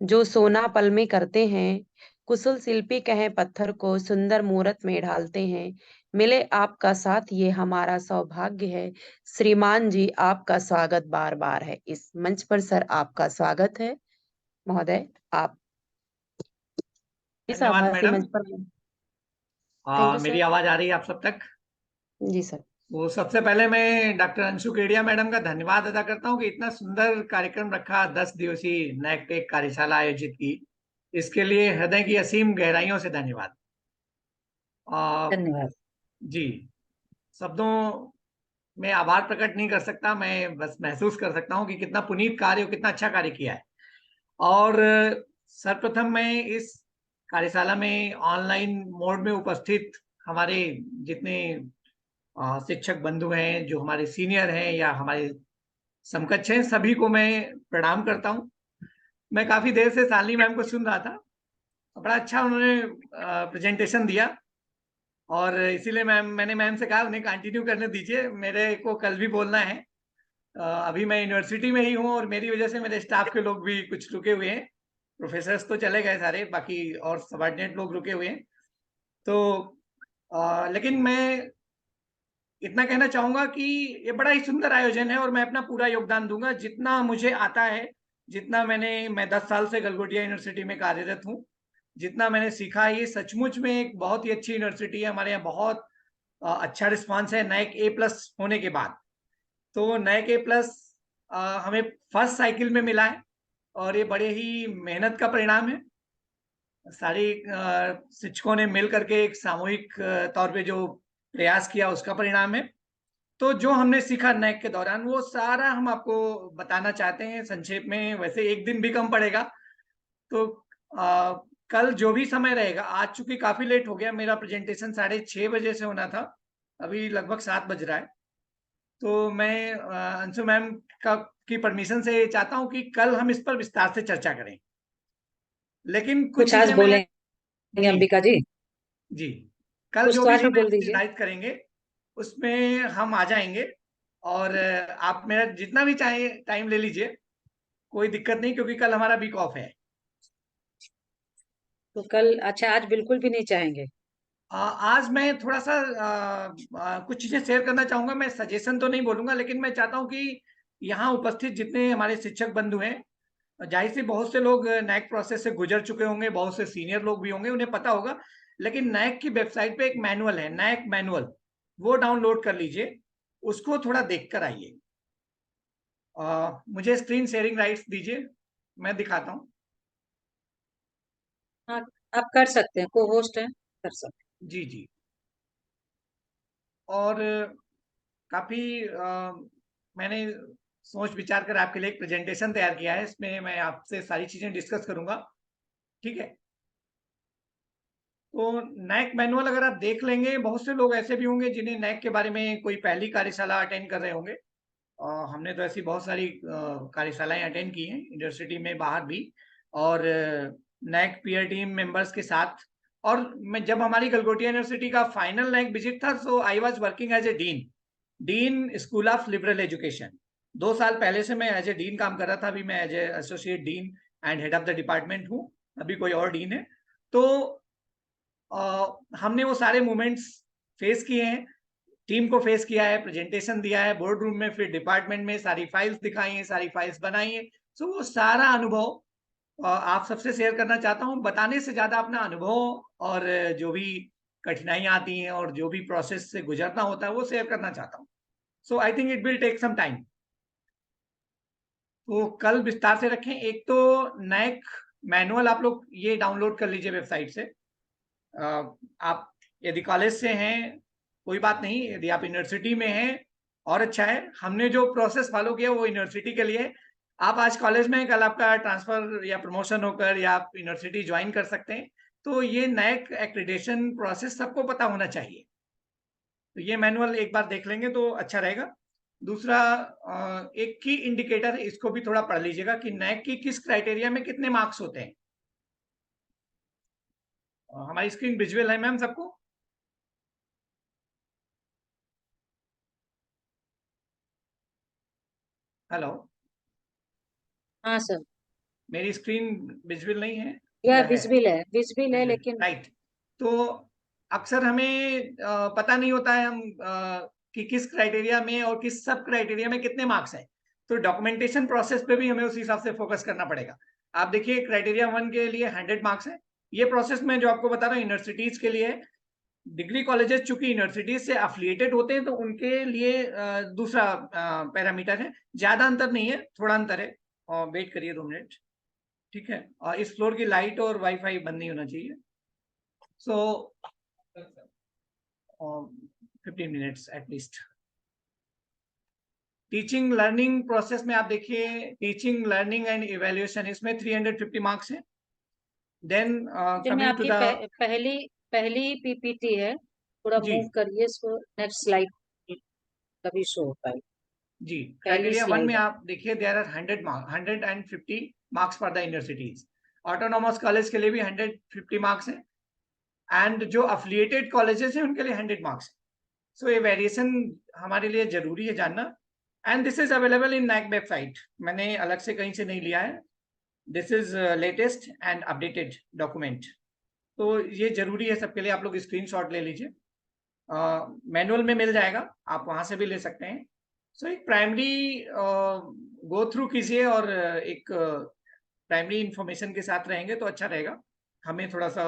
जो सोना पल में करते हैं, कुशल शिल्पी कहें पत्थर को सुंदर मूरत में ढालते हैं। मिले आपका साथ ये हमारा सौभाग्य है। श्रीमान जी, आपका स्वागत बार बार है इस मंच पर। सर आपका स्वागत है महोदय, आप इस धन्यवाद आभासी मैडम। मंच पर। थैंक यू मेरी सर। आवाज आ रही है आप सब तक? जी सर। वो सबसे पहले मैं डॉक्टर अंशु केडिया मैडम का धन्यवाद अदा करता हूँ कि इतना सुंदर कार्यक्रम रखा, 10 दिवसीय नैकटेक कार्यशाला आयोजित की। इसके लिए हृदय की असीम गहराइयों से धन्यवाद। आ, धन्यवाद। जी, शब्दों में आभार प्रकट नहीं कर सकता, मैं बस महसूस कर सकता हूँ कि कितना पुनीत कार्य और कितना अच्छा कार्य किया है। और सर्वप्रथम मैं इस कार्यशाला में ऑनलाइन मोड में उपस्थित हमारे जितने शिक्षक बंधु हैं, जो हमारे सीनियर हैं या हमारे समकक्ष हैं, सभी को मैं प्रणाम करता हूं। मैं काफी देर से शालिनी मैम को सुन रहा था, बड़ा अच्छा उन्होंने प्रेजेंटेशन दिया और इसीलिए मैंने मैम से कहा उन्हें कंटिन्यू करने दीजिए, मेरे को कल भी बोलना है। अभी मैं यूनिवर्सिटी में ही हूँ और मेरी वजह से मेरे स्टाफ के लोग भी कुछ रुके हुए हैं। प्रोफेसर्स तो चले गए सारे, बाकी और सबॉर्डिनेट लोग रुके हुए हैं। तो लेकिन मैं इतना कहना चाहूंगा कि ये बड़ा ही सुंदर आयोजन है और मैं अपना पूरा योगदान दूंगा जितना मुझे आता है, जितना मैं 10 साल से गलगोटिया यूनिवर्सिटी में कार्यरत हूँ, जितना मैंने सीखा है। ये सचमुच में एक बहुत ही अच्छी यूनिवर्सिटी है। हमारे यहाँ बहुत अच्छा रिस्पांस है नैक A+ होने के बाद। तो नैक A+ हमें फर्स्ट साइकिल में मिला है और ये बड़े ही मेहनत का परिणाम है। सारी शिक्षकों ने मिल करके एक सामूहिक तौर पे जो प्रयास किया उसका परिणाम है। तो जो हमने सीखा नैक के दौरान वो सारा हम आपको बताना चाहते हैं संक्षेप में। वैसे एक दिन भी कम पड़ेगा। तो कल जो भी समय रहेगा, आज चूंकि काफी लेट हो गया, मेरा प्रेजेंटेशन 6:30 बजे से होना था, अभी लगभग 7 बज रहा है। तो मैं अंशु मैम का की परमिशन से चाहता हूं कि कल हम इस पर विस्तार से चर्चा करें, लेकिन कुछ कुछ आज चीजें मैं बोलेंगे जी अंबिका जी? जी कल कुछ जो तो भी आज भी समय बोल हम दीजिए। निर्धारित करेंगे उसमें हम आ जाएंगे। और आप मेरा जितना भी चाहे टाइम ले लीजिए, कोई दिक्कत नहीं, क्योंकि कल हमारा वीक ऑफ है। तो कल, अच्छा आज बिल्कुल भी नहीं चाहेंगे? आज मैं थोड़ा सा कुछ चीजें शेयर करना चाहूंगा। मैं सजेशन तो नहीं बोलूंगा, लेकिन मैं चाहता हूं कि यहाँ उपस्थित जितने हमारे शिक्षक बंधु हैं, जाहिर से बहुत से लोग नैक प्रोसेस से गुजर चुके होंगे, बहुत से सीनियर लोग भी होंगे, उन्हें पता होगा। लेकिन नैक की वेबसाइट पे एक मैनुअल है, नैक मैनुअल, वो डाउनलोड कर लीजिए, उसको थोड़ा देख कर आइए। मुझे स्क्रीन शेयरिंग राइट्स दीजिए, मैं दिखाता हूँ। हाँ, आप कर सकते हैं, को होस्ट है, कर सकते जी जी। और काफी मैंने सोच विचार कर आपके लिए एक प्रेजेंटेशन तैयार किया है, इसमें मैं आपसे सारी चीजें डिस्कस करूंगा। ठीक है। तो नैक मैनुअल अगर आप देख लेंगे, बहुत से लोग ऐसे भी होंगे जिन्हें नैक के बारे में कोई पहली कार्यशाला अटेंड कर रहे होंगे। हमने तो ऐसी बहुत सारी कार्यशालाएं अटेंड की हैं यूनिवर्सिटी में, बाहर भी, और नैक पीयर टीम मेंबर्स के साथ। और मैं जब हमारी गलगोटिया यूनिवर्सिटी का फाइनल नैक विजिट था, so I was working as a dean school of liberal education. 2 साल पहले से मैं एज ए डीन काम कर रहा था, अभी मैं as a associate dean and head of the department हूँ, अभी कोई और डीन है। तो हमने वो सारे मोमेंट्स फेस किए हैं, टीम को फेस किया है, प्रेजेंटेशन दिया है बोर्ड रूम में, फिर डिपार्टमेंट में सारी फाइल्स दिखाई हैं, सारी फाइल्स बनाई हैं। सो वो सारा अनुभव आप सबसे शेयर करना चाहता हूँ। बताने से ज्यादा अपना अनुभव और जो भी कठिनाइयां आती हैं और जो भी प्रोसेस से गुजरना होता है वो शेयर करना चाहता हूँ। So I think it will take some time. तो कल विस्तार से रखें। एक तो नैक मैनुअल आप लोग ये डाउनलोड कर लीजिए वेबसाइट से। आप यदि कॉलेज से हैं कोई बात नहीं, यदि आप यूनिवर्सिटी में हैं और अच्छा है। हमने जो प्रोसेस फॉलो किया वो यूनिवर्सिटी के लिए है। आप आज कॉलेज में, कल आपका ट्रांसफर या प्रमोशन होकर या आप यूनिवर्सिटी ज्वाइन कर सकते हैं। तो ये नैक एक्रेडिटेशन प्रोसेस सबको पता होना चाहिए। तो ये मैनुअल एक बार देख लेंगे तो अच्छा रहेगा। दूसरा, एक की इंडिकेटर है, इसको भी थोड़ा पढ़ लीजिएगा कि नैक की किस क्राइटेरिया में कितने मार्क्स होते हैं। हमारी स्क्रीन विजुअल है मैम सबको? हेलो, हाँ सर। मेरी स्क्रीन विजुअल नहीं है यह या है? विजिबल है, विजिबल है, लेकिन राइट। तो अक्सर हमें पता नहीं होता है हम कि किस क्राइटेरिया में और किस सब क्राइटेरिया में कितने मार्क्स हैं। तो डॉक्यूमेंटेशन प्रोसेस पे भी हमें उस हिसाब से फोकस करना पड़ेगा। आप देखिए, क्राइटेरिया 1 के लिए 100 मार्क्स है। ये प्रोसेस में जो आपको बता रहा हूँ यूनिवर्सिटीज के लिए है। डिग्री कॉलेजेस चूंकि यूनिवर्सिटीज से अफिलिएटेड होते हैं तो उनके लिए दूसरा पैरामीटर है। ज्यादा अंतर नहीं है, थोड़ा अंतर है। और वेट करिए 2 मिनट। ठीक है। और इस फ्लोर की लाइट और वाईफाई बंद नहीं होना चाहिए। सो 15 minutes at least. Teaching learning process में आप देखिए, टीचिंग लर्निंग एंड इवेल्युएशन, इसमें 350 मार्क्स है। देन जिनमें कमिंग टू आपकी द पहली पहली पीपीटी है, थोड़ा जी मूव करिए इसको, नेक्स्ट स्लाइड तभी शो हो पाएगी। जी पहली क्राइटेरिया 1 में स्लाइड है। आप देखिए, there are 150 marks for the universities. Autonomous college के लिए भी 150 मार्क्स है, एंड जो अफिलिएटेड कॉलेजेस हैं उनके लिए 100 मार्क्स है। सो ये वेरिएशन हमारे लिए जरूरी है जानना। And this is available in NAAC website, मैंने अलग से कहीं से नहीं लिया है। This is latest and updated document. तो ये जरूरी है सबके लिए। आप लोग स्क्रीनशॉट ले लीजिए, मैनुअल में मिल जाएगा, आप वहां से भी ले सकते हैं। सो एक प्राइमरी गो थ्रू कीजिए, और एक प्राइमरी इंफॉर्मेशन के साथ रहेंगे तो अच्छा रहेगा। हमें थोड़ा सा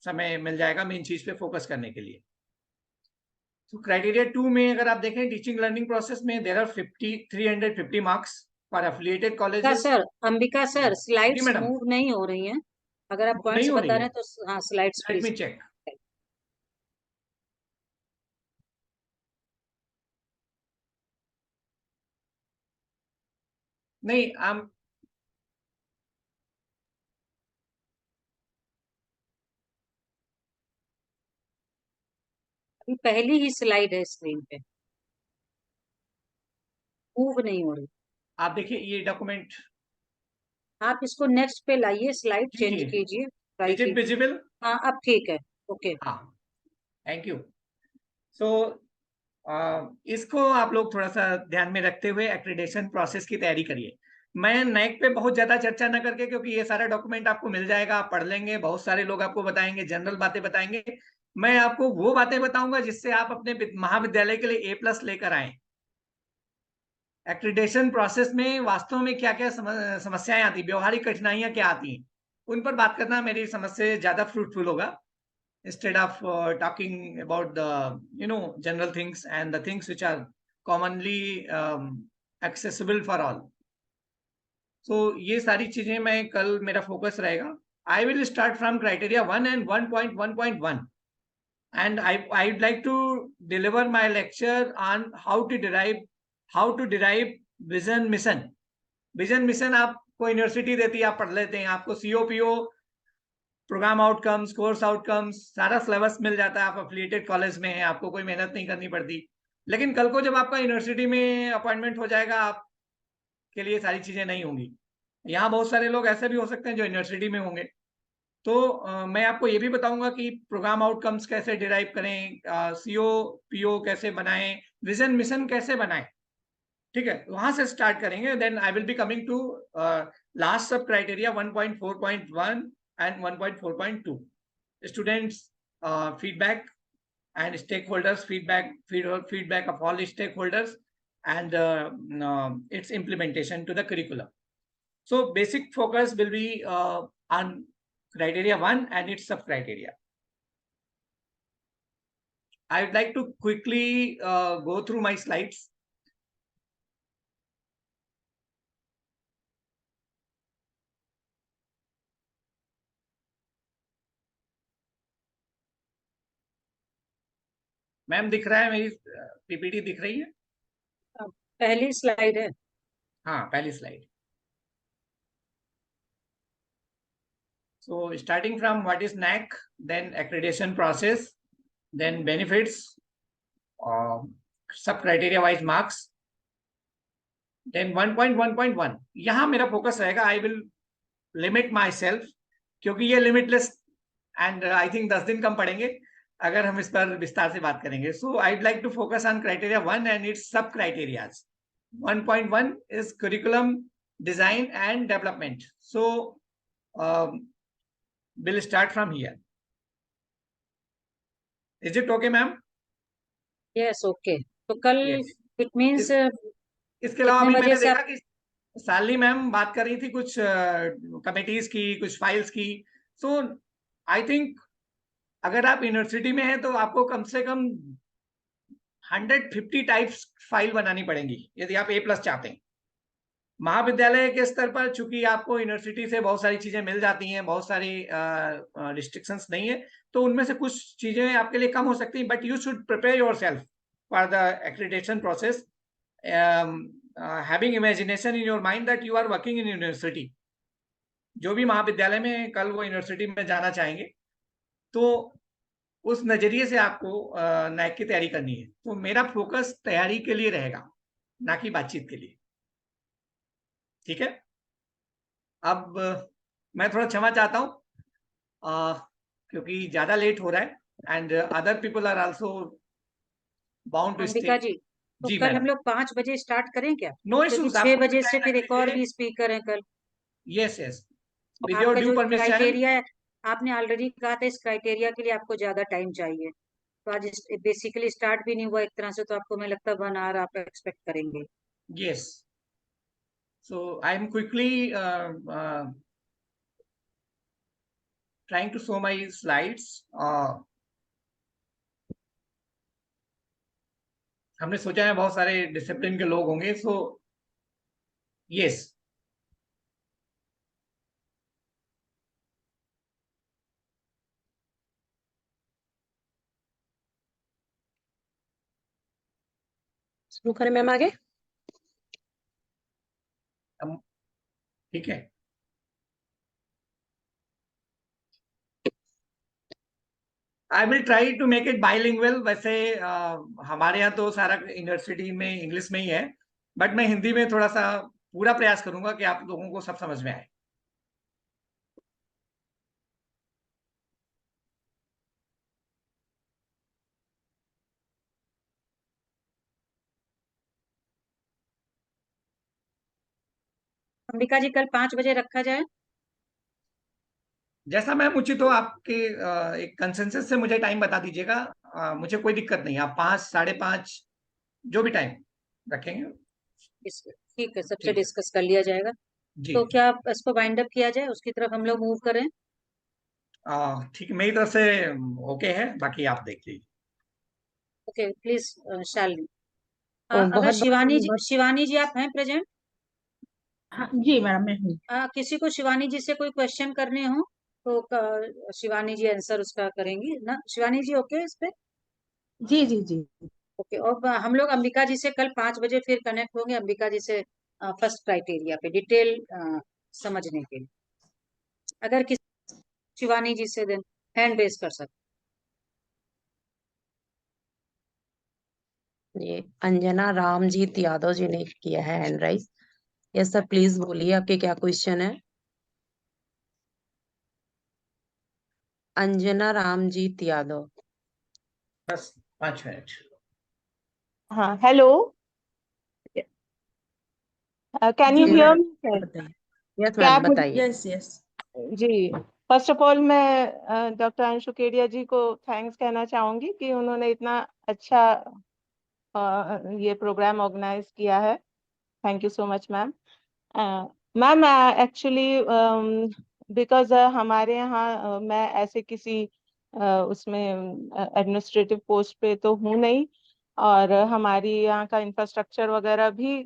समय मिल जाएगा मेन चीज पे फोकस करने के लिए। तो क्राइटेरिया 2 में अगर आप देखें, टीचिंग लर्निंग प्रोसेस में there are 350 marks for affiliated colleges. Ambika sir, जी स्लाइड्स मैडम। मूव नहीं हो रही हैं। अगर आप नहीं पॉइंट्स हो रही बता है? रहे हैं तो हाँ, slides let me please. Check. नहीं हम अभी पहली ही स्लाइड है स्क्रीन पे, मूव नहीं हो रही। आप देखिए ये डॉक्यूमेंट। आप इसको नेक्स्ट पे लाइए, स्लाइड जी चेंज जी। कीजिए, इज इट राइटिंग। विजिबल? हाँ अब ठीक है, ओके। हाँ, थैंक यू। सो इसको आप लोग थोड़ा सा ध्यान में रखते हुए एक्रीडेशन प्रोसेस की तैयारी करिए। मैं नैक पे बहुत ज्यादा चर्चा न करके, क्योंकि ये सारा डॉक्यूमेंट आपको मिल जाएगा, आप पढ़ लेंगे, बहुत सारे लोग आपको बताएंगे, जनरल बातें बताएंगे। मैं आपको वो बातें बताऊंगा जिससे आप अपने महाविद्यालय के लिए A+ लेकर आए। एक्रीडेशन प्रोसेस में वास्तव में क्या क्या समस्याएं आती, व्यवहारिक कठिनाइयां क्या आती हैं, उन पर बात करना मेरी समझ से ज्यादा फ्रूटफुल होगा, instead of talking about the general things and the things which are commonly accessible for all. So ये सारी चीजें मैं कल मेरा फोकस रहेगा। I will start from criteria 1 and 1.1.1 and I'd like to deliver my lecture on how to derive vision mission. Vision mission आपको university देती है, आप पढ़ लेते हैं, आपको COPO, program outcomes, course outcomes, सारा सिलेबस मिल जाता है, आप एफिलिएटेड कॉलेज में हैं, आपको कोई मेहनत नहीं करनी पड़ती। लेकिन कल को जब आपका यूनिवर्सिटी में अपॉइंटमेंट हो जाएगा, आपके लिए सारी चीजें नहीं होंगी। यहाँ बहुत सारे लोग ऐसे भी हो सकते हैं जो यूनिवर्सिटी में होंगे। तो मैं आपको ये भी बताऊंगा कि प्रोग्राम आउटकम्स कैसे डिराइव करें, COPO कैसे बनाएं, विजन मिशन कैसे बनाएं। ठीक है, वहां से स्टार्ट करेंगे। Then I will be coming to last sub criteria 1.4.1 and 1.4.2, students feedback and stakeholders feedback of all stakeholders and its implementation to the curriculum. So basic focus will be on criteria 1 and its sub criteria. I would like to quickly go through my slides. Ma'am दिख रहा है, मेरी PPT दिख रही है? पहली slide है। हाँ, पहली slide. So starting from what is NAAC, then accreditation process, then benefits, sub criteria wise marks, then 1.1.1 यहाँ मेरा फोकस रहेगा। I will limit myself, क्योंकि ये लिमिटलेस एंड आई थिंक 10 दिन कम पड़ेंगे अगर हम इस पर विस्तार से बात करेंगे। सो I'd like to focus on criteria 1 and its sub criterias. 1.1 is curriculum design and development. So we'll start from here. Is it okay, ma'am? Yes okay. तो कल Yes. इट मीन्स इसके अलावा कितने अभी बजे मैंने से देखा आप? कि सालनी मैम बात कर रही थी कुछ कमिटीज की, कुछ फाइल्स की। सो आई थिंक अगर आप यूनिवर्सिटी में हैं तो आपको कम से कम 150 टाइप्स फाइल बनानी पड़ेंगी यदि आप A+ चाहते हैं। महाविद्यालय के स्तर पर चूंकि आपको यूनिवर्सिटी से बहुत सारी चीजें मिल जाती हैं, बहुत सारी रिस्ट्रिक्शंस नहीं है, तो उनमें से कुछ चीजें आपके लिए कम हो सकती हैं, but you should prepare yourself for the accreditation process, having imagination in your mind that you are working in university. जो भी महाविद्यालय में कल वो यूनिवर्सिटी में जाना चाहेंगे, तो उस नजरिए से आपको NAAC की तैयारी करनी है। तो मेरा फोकस तैयारी के लिए रहेगा, ना कि बातचीत के लिए। ठीक है, अब मैं थोड़ा क्षमा चाहता हूं क्योंकि ज्यादा लेट हो रहा है and other people are also bound to stay. Ambika ji, तो जी कल हम मैडम, लोग 5 बजे स्टार्ट करें क्या? नो क्योंकि इश्यूज, 6 आप कोई बजे से टाइम फिर रख एक और लीजिए। भी स्पीकर है कल। यस यस, विद योर आपका ड्यू जो परमिशन। क्राइटेरिया है, आपने ऑलरेडी कहा था इस क्राइटेरिया के लिए आपको ज्यादा टाइम चाहिए, तो आज बेसिकली स्टार्ट भी नहीं हुआ एक तरह से, तो आपको मैं लगता है 1 आवर आप एक्सपेक्ट करेंगे। Yes, so I am quickly trying to show my slides. हमने सोचा है बहुत सारे डिसिप्लिन के लोग होंगे, सो यस। शुरू करें मैम आगे? ठीक है। I will try to make it bilingual. वैसे हमारे यहाँ तो सारा यूनिवर्सिटी में इंग्लिश में ही है, बट मैं हिंदी में थोड़ा सा पूरा प्रयास करूंगा कि आप लोगों को सब समझ में आए। अंबिका जी, कल 5 बजे रखा जाए? जैसा मैम उचित हो आपके, एक कंसेंसस से मुझे टाइम बता दीजिएगा। मुझे कोई दिक्कत नहीं, आप 5, 5:30 जो भी टाइम रखेंगे। ठीक है, सबसे ठीक है डिस्कस कर लिया जाएगा। जी। तो क्या इसको वाइंड अप किया जाए, उसकी तरफ हम लोग मूव करें? ठीक है, मेरी तरफ से ओके है, बाकी आप देख लीजिए। Okay, please Shalini. तो अगर बहुत बहुत धन्यवाद। शिवानी जी आप हैं प्रेजेंट? हाँ जी मैडम, मैं हूँ। किसी को शिवानी जी से कोई क्वेश्चन करने हो तो शिवानी जी आंसर उसका करेंगी ना? शिवानी जी ओके इस पे? जी जी जी। ओके, और हम लोग अंबिका जी से कल 5 बजे फिर कनेक्ट होंगे, अंबिका जी से फर्स्ट क्राइटेरिया पे डिटेल समझने के लिए। अगर किसी शिवानी जी से देन हैंड रेज कर सकते। ये अंजना रामजीत यादव जी ने किया है hand raise. Yes sir, please बोलिए आपके क्या क्वेश्चन है। अंजना रामजीत यादव। बस 5 मिनट। हाँ, हेलो, कैन यू जी जी here ma'am. Madam, me sir? बताइए। यस क्या मैम, आप मुझे? बताइए। Yes yes. जी, फर्स्ट ऑफ ऑल मैं डॉक्टर अंशु केडिया जी को थैंक्स कहना चाहूंगी कि उन्होंने इतना अच्छा ये प्रोग्राम ऑर्गेनाइज किया है। Thank you so much ma'am. Ma'am actually because हमारे यहाँ मैं ऐसे किसी उसमें एडमिनिस्ट्रेटिव पोस्ट पे तो हूँ नहीं, और हमारी यहाँ का इंफ्रास्ट्रक्चर वगैरह भी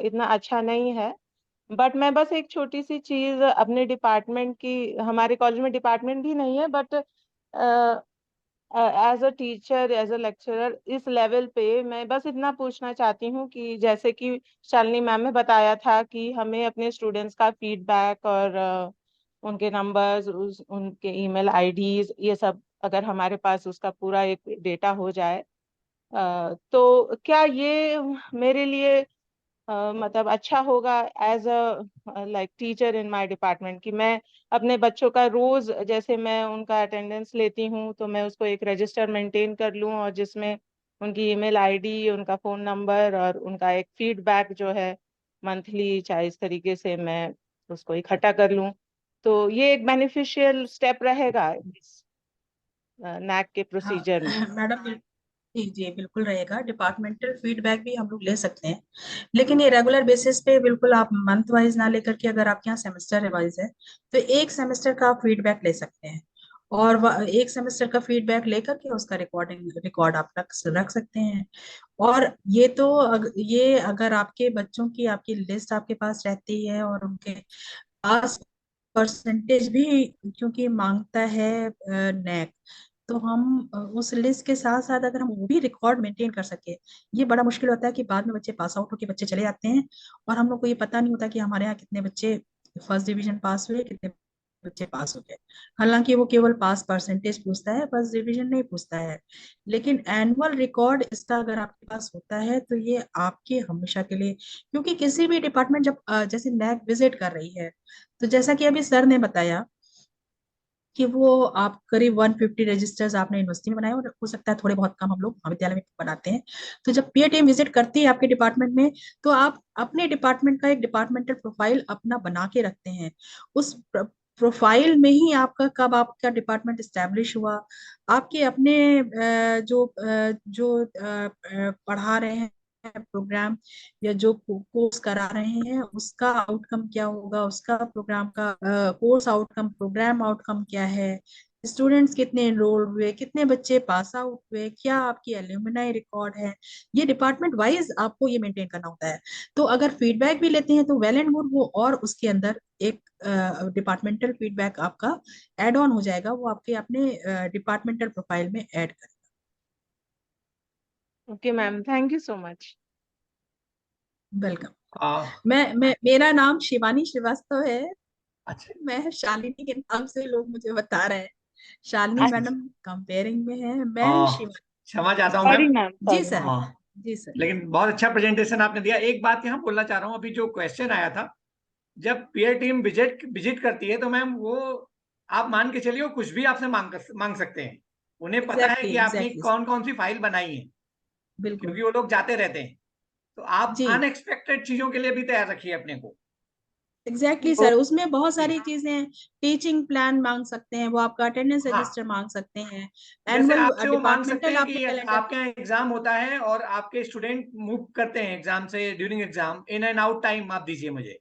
इतना अच्छा नहीं है। बट मैं बस एक छोटी सी चीज अपने डिपार्टमेंट की, हमारे कॉलेज में डिपार्टमेंट भी नहीं है, but as a teacher, as a lecturer इस लेवल पे मैं बस इतना पूछना चाहती हूँ कि जैसे कि शालिनी मैम ने बताया था कि हमें अपने स्टूडेंट्स का फीडबैक और उनके नंबर्स, उनके ईमेल आईडीज, ये सब अगर हमारे पास उसका पूरा एक डेटा हो जाए, तो क्या ये मेरे लिए मतलब अच्छा होगा as a like teacher in my department, कि मैं अपने बच्चों का रोज जैसे मैं उनका अटेंडेंस लेती हूँ तो मैं उसको एक रजिस्टर मेंटेन कर लूँ, और जिसमें उनकी ईमेल आईडी, उनका फ़ोन नंबर और उनका एक फीडबैक जो है मंथली, चाहे इस तरीके से मैं उसको इकट्ठा कर लूँ। तो ये एक बेनिफिशियल स्टेप रहेगा इस नैक के हाँ प्रोसीजर में। मैडम, जी जी बिल्कुल रहेगा। डिपार्टमेंटल फीडबैक भी हम लोग ले सकते हैं, लेकिन ये रेगुलर बेसिस पे बिल्कुल आप मंथ वाइज ना लेकर के, अगर आपके यहाँ सेमेस्टर वाइज है तो एक सेमेस्टर का आप फीडबैक ले सकते हैं, और एक सेमेस्टर का फीडबैक लेकर के उसका रिकॉर्ड आप रख सकते हैं। और ये तो ये अगर आपके बच्चों की आपकी लिस्ट आपके पास रहती है और उनके पास परसेंटेज भी क्योंकि मांगता है नैक, तो हम उस लिस्ट के साथ साथ अगर हम वो भी रिकॉर्ड मेंटेन कर सके। ये बड़ा मुश्किल होता है कि बाद में बच्चे पास आउट होके बच्चे चले जाते हैं और हम लोग को ये पता नहीं होता कि हमारे यहाँ कितने बच्चे फर्स्ट डिवीजन पास हुए, कितने बच्चे पास हो गए। हालांकि वो केवल पास परसेंटेज पूछता है, फर्स्ट डिवीजन नहीं पूछता है। लेकिन एनुअल रिकॉर्ड इसका अगर आपके पास होता है तो ये आपके हमेशा के लिए, क्योंकि किसी भी डिपार्टमेंट जब जैसे नैक विजिट कर रही है, तो जैसा कि अभी सर ने बताया कि वो आप करीब 150 रजिस्टर्स आपने यूनिवर्सिटी में बनाए, और हो सकता है थोड़े बहुत कम हम लोग महाविद्यालय में बनाते हैं। तो जब पीए टीम विजिट करती है आपके डिपार्टमेंट में, तो आप अपने डिपार्टमेंट का एक डिपार्टमेंटल प्रोफाइल अपना बना के रखते हैं। उस प्रोफाइल में ही आपका कब आपका डिपार्टमेंट स्टैब्लिश हुआ, आपके अपने जो पढ़ा रहे हैं प्रोग्राम या जो कोर्स करा रहे हैं उसका आउटकम क्या होगा, उसका प्रोग्राम का कोर्स आउटकम, प्रोग्राम आउटकम क्या है, स्टूडेंट्स कितने एनरोल हुए, कितने बच्चे पास आउट हुए, क्या आपकी एल्यूमिनाई रिकॉर्ड है। ये डिपार्टमेंट वाइज आपको ये मेंटेन करना होता है। तो अगर फीडबैक भी लेते हैं तो वेल एंड गुड, वो और उसके अंदर एक डिपार्टमेंटल फीडबैक आपका एड ऑन हो जाएगा, वो आपके अपने डिपार्टमेंटल प्रोफाइल में ऐड करें। Okay ma'am, thank you so much. Welcome. मेरा नाम शिवानी श्रीवास्तव है। अच्छा मैं शालिनी के नाम से लोग मुझे बता रहे हैं। शालिनी मैडम कंपेयरिंग में है, मैं शिवानी। क्षमा चाहता हूँ सॉरी मैम। मैम, जी सॉरी। सर। हाँ, जी सर। लेकिन बहुत अच्छा प्रेजेंटेशन आपने दिया। एक बात यहाँ बोलना चाह रहा हूँ, अभी जो क्वेश्चन आया था, जब पीयर टीम विजिट विजिट करती है तो मैम वो आप मान के चलिए वो कुछ भी आपसे मांग सकते हैं। उन्हें पता है एग्जैक्टली कि आपने एग्जैक्टली कौन कौन सी फाइल बनाई है, बिल्कुल। क्योंकि वो लोग जाते रहते हैं। तो आप जी अनएक्सपेक्टेड चीजों के लिए भी तैयार रखिए अपने को। एग्जैक्टली वो सर, उसमें बहुत जी, सारी चीजें हैं। टीचिंग प्लान मांग सकते हैं, वो आपका अटेंडेंस हाँ, रजिस्टर मांग सकते हैं, जैसे एनुअल आपसे वो मांग सकते डिपार्टमेंटल हैं आपके कि कैलेंडर। आपके यहाँ एग्जाम होता है और आपके स्टूडेंट मूव करते हैं एग्जाम से, during exam in and out time आप दीजिए मुझे।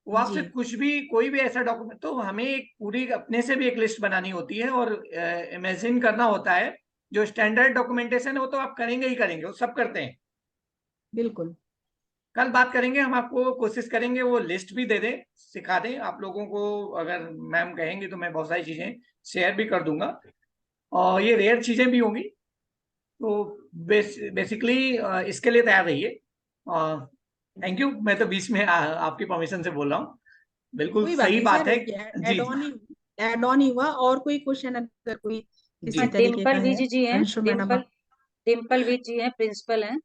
वो जी आपसे कुछ भी, कोई भी ऐसा डॉक्यूमेंट, तो हमें एक पूरी अपने से भी एक लिस्ट बनानी होती है और इमेजिन करना होता है। जो स्टैंडर्ड डॉक्यूमेंटेशन है वो तो आप करेंगे ही करेंगे, वो सब करते हैं। बिल्कुल। कल बात करेंगे, हम आपको कोशिश करेंगे वो लिस्ट भी दे दें, सिखा दें आप लोगों को। अगर मैम कहेंगे तो मैं बहुत सारी चीजें शेयर भी कर दूंगा, और ये रेयर चीजें भी होंगी। तो बेसिकली इसके लिए तैयार रहिए। थैंक यू, मैं तो बीच में आपकी परमिशन से बोल रहा हूँ। बिल्कुल कोई बात सही नहीं बात सर, है। एड जी ऑन ही एड ऑन ही हुआ। और कोई क्वेश्चन अगर कोई जी किसी तरीके का डिम्पल है, विज जी हैं, अंशु मैडम। डिम्पल विज जी हैं, प्रिंसिपल हैं।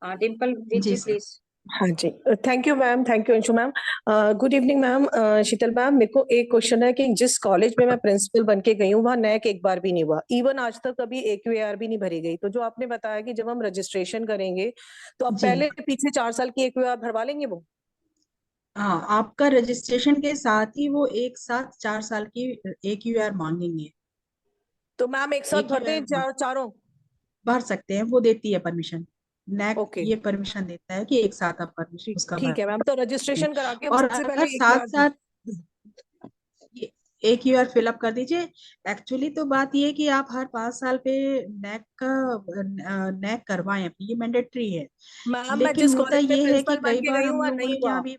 डिम्पल विज जी जी सर। प्लीज। हाँ जी, thank you ma'am, thank you Anshu ma'am. Good evening ma'am. Sheetal ma'am, मेरे को एक क्वेश्चन है कि जिस कॉलेज में मैं प्रिंसिपल बन के गई हूँ वहाँ नैक एक बार भी नहीं हुआ, इवन आज तक कभी AQAR भी नहीं भरी गई। तो जो आपने बताया कि जब हम रजिस्ट्रेशन करेंगे तो अब जी पहले पीछे 4 साल की AQAR भरवा लेंगे वो? हाँ, आपका रजिस्ट्रेशन के साथ ही वो एक साथ 4 साल की AQAR मांगेंगे। तो मैम एक साथ भर AQAR दें चारों? भर सकते हैं, वो देती है परमिशन। नैक ओके, ये परमिशन देता है कि एक साथ आप परमिशन ठीक उसका भर ठीक है मैम, तो सकते हैं। रजिस्ट्रेशन करा के हम और सबसे अगर पहले साथ AQAR। साथ ये AQAR फिलअप कर दीजिए। एक्चुअली तो बात ये है कि आप हर 5 साल पे नैक का नैक करवाएं अपनी, ये मैंडेटरी है। मैम मैं लेकिन जिस होता कॉलेज में ये है कि प्रिंसिपल बन कई के बार गई हूँ हम वहाँ लोगों नहीं के हुआ। यहाँ भी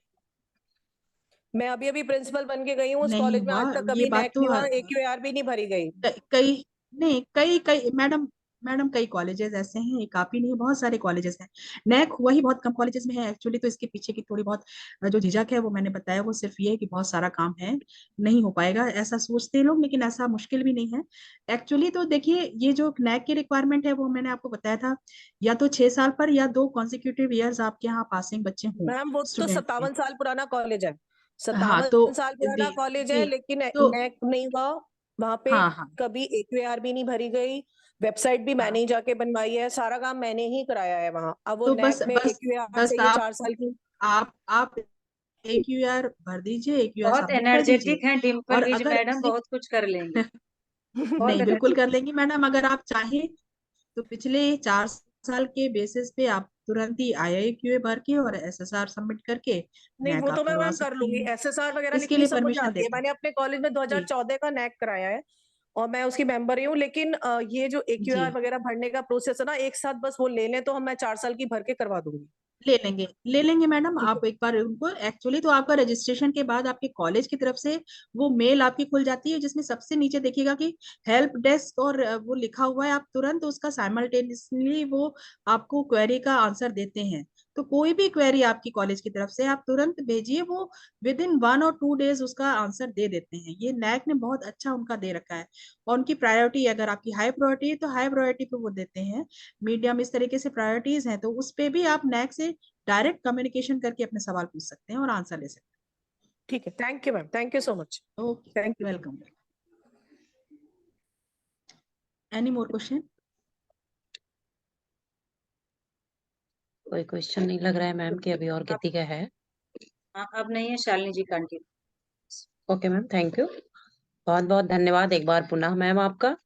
मैं अभी अभी प्रिंसिपल बन के गई हूँ, उस नहीं कॉलेज में हुआ। आज तक ये कभी बात नैक तो नहीं हुआ, AQAR भी नहीं भरी गई। कई नहीं, कई कई मैडम, कई कॉलेजेस ऐसे हैं, एक आप ही नहीं, बहुत सारे कॉलेजेस हैं। नैक हुआ ही बहुत कम कॉलेजेस में है एक्चुअली। तो इसके पीछे की थोड़ी बहुत जो झिझक है वो मैंने बताया, वो सिर्फ ये है कि बहुत सारा काम है, नहीं हो पाएगा ऐसा सोचते हैं लोग, लेकिन ऐसा मुश्किल भी नहीं है एक्चुअली। तो देखिए, ये जो नैक की रिक्वायरमेंट है वो मैंने आपको बताया था, या तो 6 साल पर या 2 कॉन्सिक्यूटिव ईयर्स आपके यहाँ पासिंग बच्चे हों मैम वो तो स्टूडेंट के। 57 साल पुराना कॉलेज है, हाँ तो 57 साल पुराना कॉलेज है, जी लेकिन तो नैक नहीं हुआ वहां पे। हाँ हाँ, कभी AQAR भी नहीं भरी गई, वेबसाइट भी मैंने हाँ ही जाके बनवाई है, सारा काम मैंने ही कराया है वहां। अब वो तो बस नैक में बस AQAR बस चाहिए 4 साल की। आप AQAR भर दीजिए, AQAर बहुत सबमिट कर दीजिए। एनर्जेटिक हैं डिम्पल और विज अगर मैडम, बहुत कुछ कर लेंगी। बहुत नहीं, बिल्कुल कर एनर्जेटिक। लेंगी मैडम, अगर आप चाहें तो पिछले 4 साल के बेसिस पे आप तुरंत ही IIQA भर के और SSR सबमिट करके नहीं नैक वो तो आप मैं करवा मैम कर सकती लूंगी, हैं। SSR वगैरह इसके लिखनी लिए सब मुझे परमिशन आती है। देते हैं मैंने अपने कॉलेज में जी 2014 का नैक कराया है और मैं उसकी मेंबर ही हूँ। लेकिन ये जो जी। AQAR वगैरह भरने का प्रोसेस है ना, एक साथ बस वो ले लें तो हम मैं 4 साल की भर के करवा दूंगी। ले लेंगे मैडम, ठीक है। आप एक बार उनको एक्चुअली, तो आपका रजिस्ट्रेशन के बाद आपके कॉलेज की तरफ से वो मेल आपकी खुल जाती है, जिसमें सबसे नीचे देखिएगा कि हेल्प डेस्क और वो लिखा हुआ है। आप तुरंत उसका साइमल्टेनियसली वो आपको क्वेरी का आंसर देते हैं। तो कोई भी क्वेरी आपकी कॉलेज की तरफ से आप तुरंत भेजिए, वो विद इन 1 और 2 डेज उसका आंसर दे देते हैं। ये नैक ने बहुत अच्छा उनका दे रखा है। और उनकी प्रायोरिटी, अगर आपकी हाई प्रायोरिटी है तो हाई प्रायोरिटी पे वो देते हैं, मीडियम, इस तरीके से प्रायोरिटीज हैं, तो उस पे भी आप नैक से डायरेक्ट कम्युनिकेशन करके अपने सवाल पूछ सकते हैं और आंसर ले सकते ठीक है, thank you ma'am, thank you so much. हैं। Okay, thank you. Welcome. Any more question? कोई क्वेश्चन नहीं लग रहा है मैम कि अभी और अब किसी का है। अब नहीं है, Shalini ji continue. Okay ma'am, thank you. बहुत बहुत धन्यवाद एक बार पुनः मैम आपका।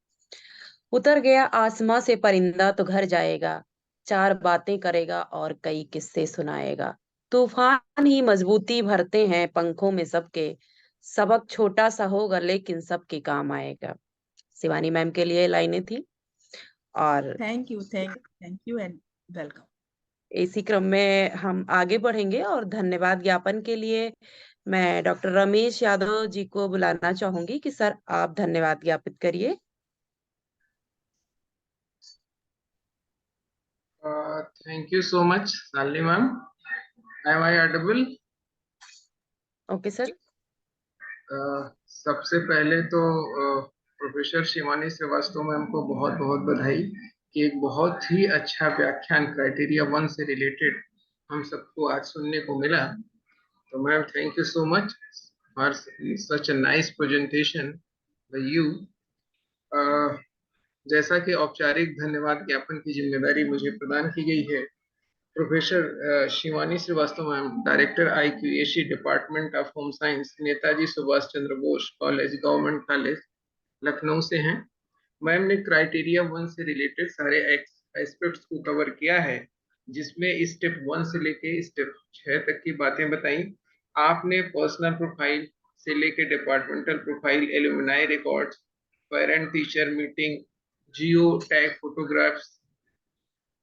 उतर गया आसमां से परिंदा तो घर जाएगा, 4 बातें करेगा और कई किस्से सुनाएगा। तूफान ही मजबूती भरते हैं पंखों में सबके, सबक छोटा सा होगा लेकिन सबके काम आएगा। शिवानी मैम के लिए लाइनें थी। और थैंक यू एंड वेलकम। इसी क्रम में हम आगे बढ़ेंगे और धन्यवाद ज्ञापन के लिए मैं डॉक्टर रमेश यादव जी को बुलाना चाहूंगी कि सर आप धन्यवाद ज्ञापित करिए। Thank you so much, Shalini ma'am. Am I audible? Okay sir. सबसे पहले तो प्रोफेसर शिवानी श्रीवास्तव मैम को बहुत बहुत बधाई कि एक बहुत ही अच्छा व्याख्यान क्राइटेरिया 1 से रिलेटेड हम सबको आज सुनने को मिला। तो ma'am thank you so much for such a nice presentation by you. जैसा कि औपचारिक धन्यवाद ज्ञापन की जिम्मेदारी मुझे प्रदान की गई है, professor Shivani Srivastava ma'am, director IQAC department of home science, Netaji Subhash Chandra Bose college, government college, Lucknow से हैं। मैम ने क्राइटेरिया 1 से रिलेटेड सारे एस्पेक्ट्स को कवर किया है, जिसमें स्टेप 1 से लेके स्टेप 6 तक की बातें बताई। आपने पर्सनल प्रोफाइल से लेके departmental profile, alumni records, parent teacher meeting, geo tag photographs,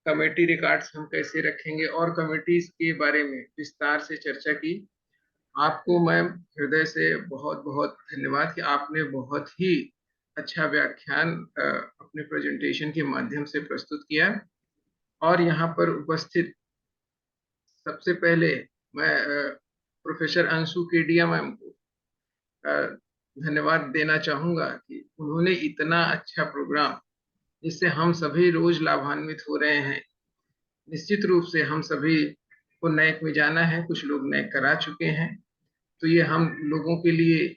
committee records हम कैसे रखेंगे और कमेटीज के बारे में विस्तार से चर्चा की। आपको मैम हृदय से बहुत बहुत धन्यवाद कि आपने बहुत ही अच्छा व्याख्यान अपने प्रेजेंटेशन के माध्यम से प्रस्तुत किया। और यहाँ पर उपस्थित सबसे पहले मैं प्रोफेसर अंशु केडिया मैम को धन्यवाद देना चाहूंगा कि उन्होंने इतना अच्छा प्रोग्राम, जिससे हम सभी रोज लाभान्वित हो रहे हैं। निश्चित रूप से हम सभी को नैक में जाना है, कुछ लोग नैक करा चुके हैं, तो ये हम लोगों के लिए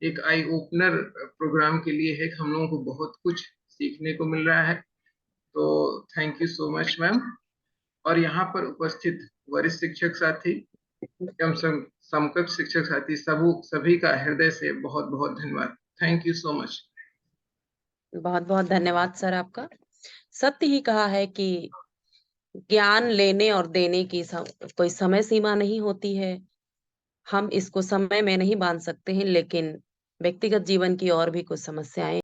एक आई ओपनर प्रोग्राम के लिए है कि हम लोगों को बहुत कुछ सीखने को मिल रहा है। तो thank you so much ma'am. और यहाँ पर उपस्थित वरिष्ठ शिक्षक साथी एवं समकक्ष शिक्षक साथी सभी का हृदय से बहुत बहुत धन्यवाद। Thank you so much. बहुत बहुत धन्यवाद सर आपका। सत्य ही कहा है कि ज्ञान लेने और देने की कोई समय सीमा नहीं होती है। हम इसको समय में नहीं बांध सकते हैं, लेकिन व्यक्तिगत जीवन की और भी कुछ समस्याएं